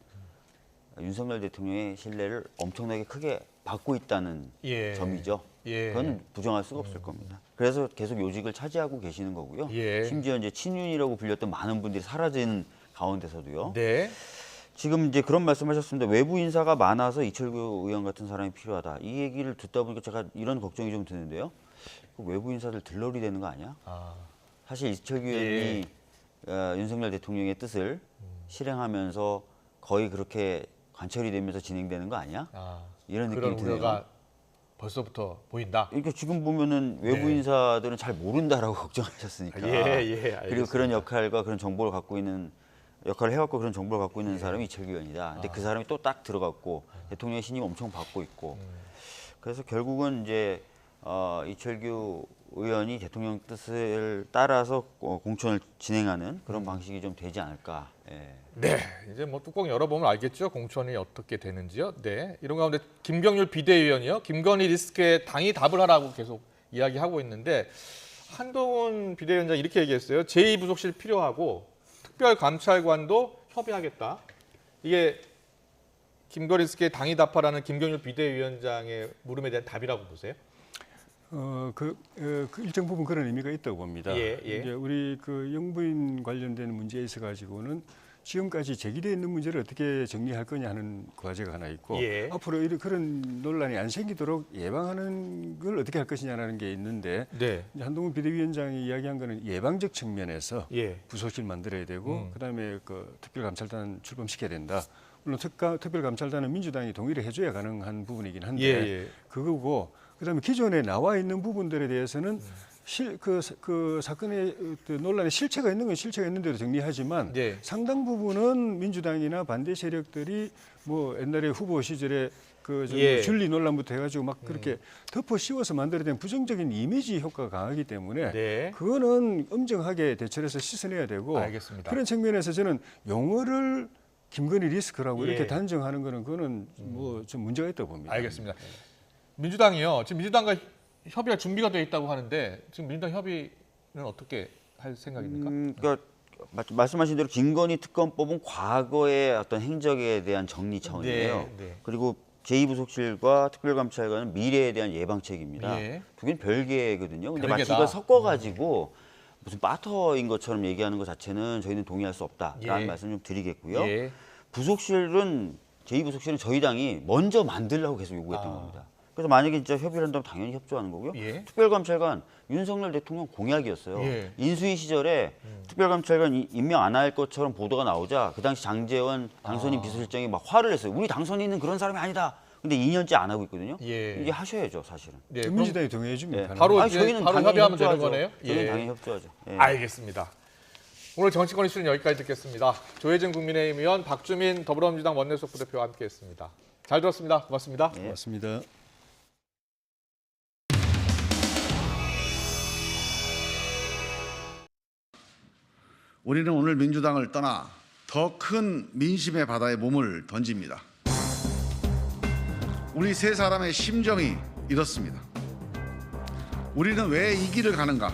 윤석열 대통령의 신뢰를 엄청나게 크게 받고 있다는 점이죠. 그건 부정할 수가 없을 겁니다. 그래서 계속 요직을 차지하고 계시는 거고요. 심지어 이제 친윤이라고 불렸던 많은 분들이 사라진 가운데서도요. 네. 지금 이제 그런 말씀하셨습니다. 외부 인사가 많아서 이철규 의원 같은 사람이 필요하다. 이 얘기를 듣다 보니까 제가 이런 걱정이 좀 드는데요. 그 외부 인사들 들러리 되는 거 아니야? 사실 이철규 의원이 윤석열 대통령의 뜻을 실행하면서 거의 그렇게 관철이 되면서 진행되는 거 아니야? 이런 느낌이 드네요. 우려가 벌써부터 보인다. 그러니까 지금 보면은 외부 인사들은 잘 모른다라고 걱정하셨으니까. 그리고 그런 역할과 그런 정보를 갖고 있는 역할을 해왔고 그런 정보를 갖고 있는 사람이 이철규 의원이다. 근데 그 사람이 또 딱 들어갔고 대통령의 신임 엄청 받고 있고. 그래서 결국은 이제 이철규 의원이 대통령 뜻을 따라서 공천을 진행하는 그런 방식이 좀 되지 않을까. 네, 이제 뭐 뚜껑 열어보면 알겠죠. 공천이 어떻게 되는지요. 네, 이런 가운데 김경률 비대위원이요. 김건희 리스크에 당이 답을 하라고 계속 이야기하고 있는데 한동훈 비대위원장 이렇게 얘기했어요. 제2부속실 필요하고 특별감찰관도 협의하겠다. 이게 김건희 리스크에 당이 답하라는 김경률 비대위원장의 물음에 대한 답이라고 보세요? 그 일정 부분 그런 의미가 있다고 봅니다. 이제 우리 그 영부인 관련된 문제에 있어 가지고는 지금까지 제기되어 있는 문제를 어떻게 정리할 거냐 하는 과제가 하나 있고 앞으로 그런 논란이 안 생기도록 예방하는 걸 어떻게 할 것이냐라는 게 있는데 한동훈 비대위원장이 이야기한 거는 예방적 측면에서 부속실 만들어야 되고 그다음에 그 특별감찰단 출범시켜야 된다. 물론 특별감찰단은 민주당이 동의를 해줘야 가능한 부분이긴 한데 그거고 그다음에 기존에 나와 있는 부분들에 대해서는 그 사건의 논란에 실체가 있는 건 실체가 있는 대로 정리하지만 상당 부분은 민주당이나 반대 세력들이 뭐 옛날에 후보 시절에 줄리 논란부터 해가지고 막 그렇게 덮어 씌워서 만들어낸 부정적인 이미지 효과가 강하기 때문에 그거는 엄정하게 대처해서 씻어내야 되고 그런 측면에서 저는 용어를 김건희 리스크라고 이렇게 단정하는 거는 그거는 뭐 좀 문제가 있다고 봅니다. 알겠습니다. 민주당이요. 지금 민주당과 협의할 준비가 되어 있다고 하는데 지금 민주당 협의는 어떻게 할 생각입니까? 그러니까 말씀하신 대로 김건희 특검법은 과거의 어떤 행적에 대한 정리 차원이에요. 그리고 제2부속실과 특별감찰관은 미래에 대한 예방책입니다. 두 개는 별개거든요. 근데 마치 이걸 섞어가지고 무슨 빠터인 것처럼 얘기하는 것 자체는 저희는 동의할 수 없다라는 말씀 좀 드리겠고요. 부속실은 제2부속실은 저희 당이 먼저 만들려고 계속 요구했던 겁니다. 그래서 만약에 진짜 협의를 한다면 당연히 협조하는 거고요. 특별감찰관 윤석열 대통령 공약이었어요. 인수위 시절에 특별감찰관 임명 안 할 것처럼 보도가 나오자 그 당시 장제원 당선인 비서실장이 막 화를 냈어요. 우리 당선인은 그런 사람이 아니다. 근데 2년째 안 하고 있거든요. 이게 하셔야죠, 사실은. 민주당이 동의해 줍니까? 바로 협의하면 되는 거네요. 저희는 당연히 협조하죠. 알겠습니다. 오늘 정치권 이슈는 여기까지 듣겠습니다. 조혜진 국민의힘 의원, 박주민 더불어민주당 원내수석 부대표와 함께했습니다. 잘 들었습니다. 고맙습니다. 고맙습니다. 우리는 오늘 민주당을 떠나 더 큰 민심의 바다에 몸을 던집니다. 우리 세 사람의 심정이 이렇습니다. 우리는 왜 이 길을 가는가?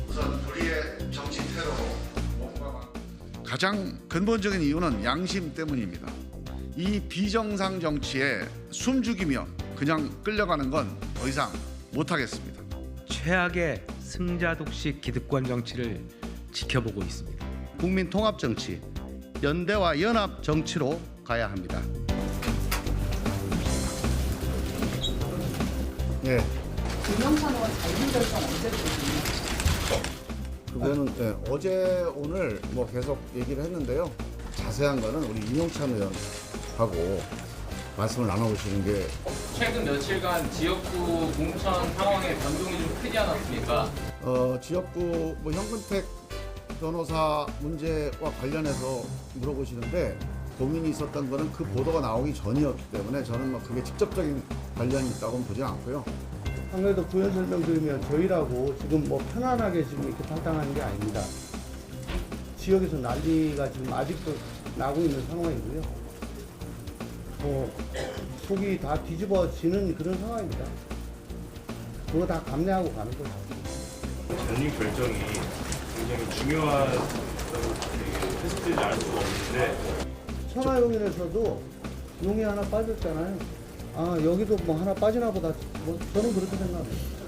우선 불의의 정치 테러로 가장 근본적인 이유는 양심 때문입니다. 이 비정상 정치에 숨죽이며 그냥 끌려가는 건 더 이상 못하겠습니다. 최악의 승자독식 기득권 정치를 지켜보고 있습니다. 국민 통합 정치, 연대와 연합 정치로 가야 합니다. 네. 김영찬 의원 잘못 결정 언제 그거는 어제 오늘 뭐 계속 얘기를 했는데요. 자세한 거는 우리 임용찬 의원하고 말씀을 나눠보시는 게. 최근 며칠간 지역구 공천 상황의 변동이 좀 크지 않았습니까? 지역구 뭐 현근택 변호사 문제와 관련해서 물어보시는데 고민이 있었던 거는 그 보도가 나오기 전이었기 때문에 저는 뭐 그게 직접적인 관련이 있다고는 보지 않고요. 안 그래도 부연 설명드리면 저희라고 지금 뭐 편안하게 지금 이렇게 탈당하는 게 아닙니다. 지역에서 난리가 지금 아직도 나고 있는 상황이고요. 속이 다 뒤집어지는 그런 상황입니다. 그거 다 감내하고 가는 거죠. 전임 결정이 굉장히 중요하다고 해석되지 않을 수가 없는데 천하용인에서도 용이 하나 빠졌잖아요. 아 여기도 뭐 하나 빠지나 보다. 뭐 저는 그렇게 생각합니다.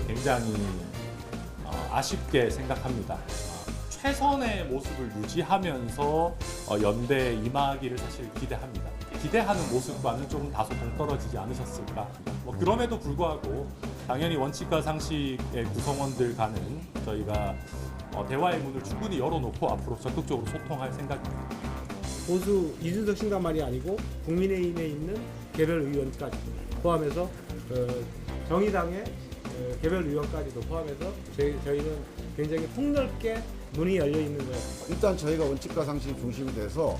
굉장히 아쉽게 생각합니다. 최선의 모습을 유지하면서 연대에 임하기를 사실 기대합니다. 기대하는 모습과는 조금 다소 동떨어지지 않으셨을까. 그럼에도 불구하고 당연히 원칙과 상식의 구성원들 간은 저희가 대화의 문을 충분히 열어놓고 앞으로 적극적으로 소통할 생각입니다. 보수 이준석 씨만이 아니고 국민의힘에 있는 개별 의원까지 포함해서 정의당의 개별 의원까지도 포함해서 저희는 굉장히 폭넓게 문이 열려 있는 거예요. 일단 저희가 원칙과 상식이 중심이 돼서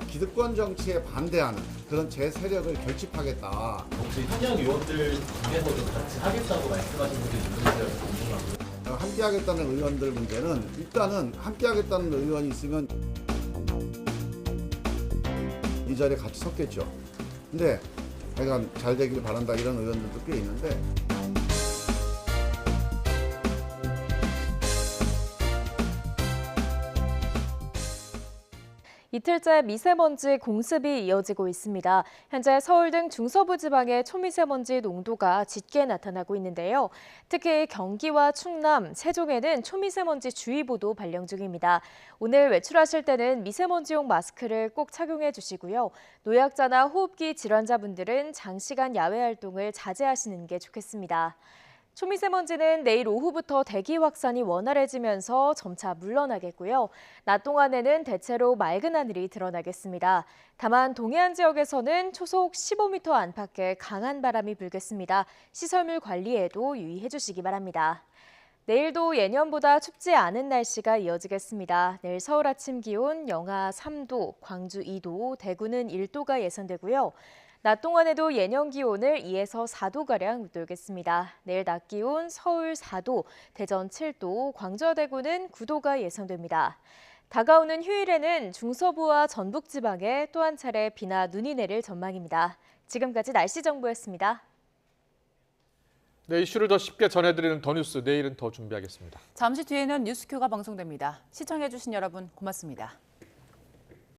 기득권 정치에 반대하는 그런 제 세력을 결집하겠다. 혹시 현역 의원들 중에서도 같이 하겠다고 말씀하신 분들이 있는지를 궁금하고요. 함께하겠다는 의원들 문제는 일단은 함께하겠다는 의원이 있으면 이 자리에 같이 섰겠죠. 근데 하여간 잘 되길 바란다 이런 의원들도 꽤 있는데 이틀째 미세먼지 공습이 이어지고 있습니다. 현재 서울 등 중서부 지방의 초미세먼지 농도가 짙게 나타나고 있는데요. 특히 경기와 충남, 세종에는 초미세먼지 주의보도 발령 중입니다. 오늘 외출하실 때는 미세먼지용 마스크를 꼭 착용해 주시고요. 노약자나 호흡기 질환자분들은 장시간 야외 활동을 자제하시는 게 좋겠습니다. 초미세먼지는 내일 오후부터 대기 확산이 원활해지면서 점차 물러나겠고요. 낮 동안에는 대체로 맑은 하늘이 드러나겠습니다. 다만 동해안 지역에서는 초속 15m 안팎의 강한 바람이 불겠습니다. 시설물 관리에도 유의해 주시기 바랍니다. 내일도 예년보다 춥지 않은 날씨가 이어지겠습니다. 내일 서울 아침 기온 영하 3도, 광주 2도, 대구는 1도가 예상되고요. 낮 동안에도 예년 기온을 2에서 4도가량 웃돌겠습니다. 내일 낮 기온 서울 4도, 대전 7도, 광주와 대구는 9도가 예상됩니다. 다가오는 휴일에는 중서부와 전북 지방에 또 한 차례 비나 눈이 내릴 전망입니다. 지금까지 날씨 정보였습니다. 네, 이슈를 더 쉽게 전해드리는 더 뉴스, 내일은 더 준비하겠습니다. 잠시 뒤에는 뉴스큐가 방송됩니다. 시청해주신 여러분 고맙습니다.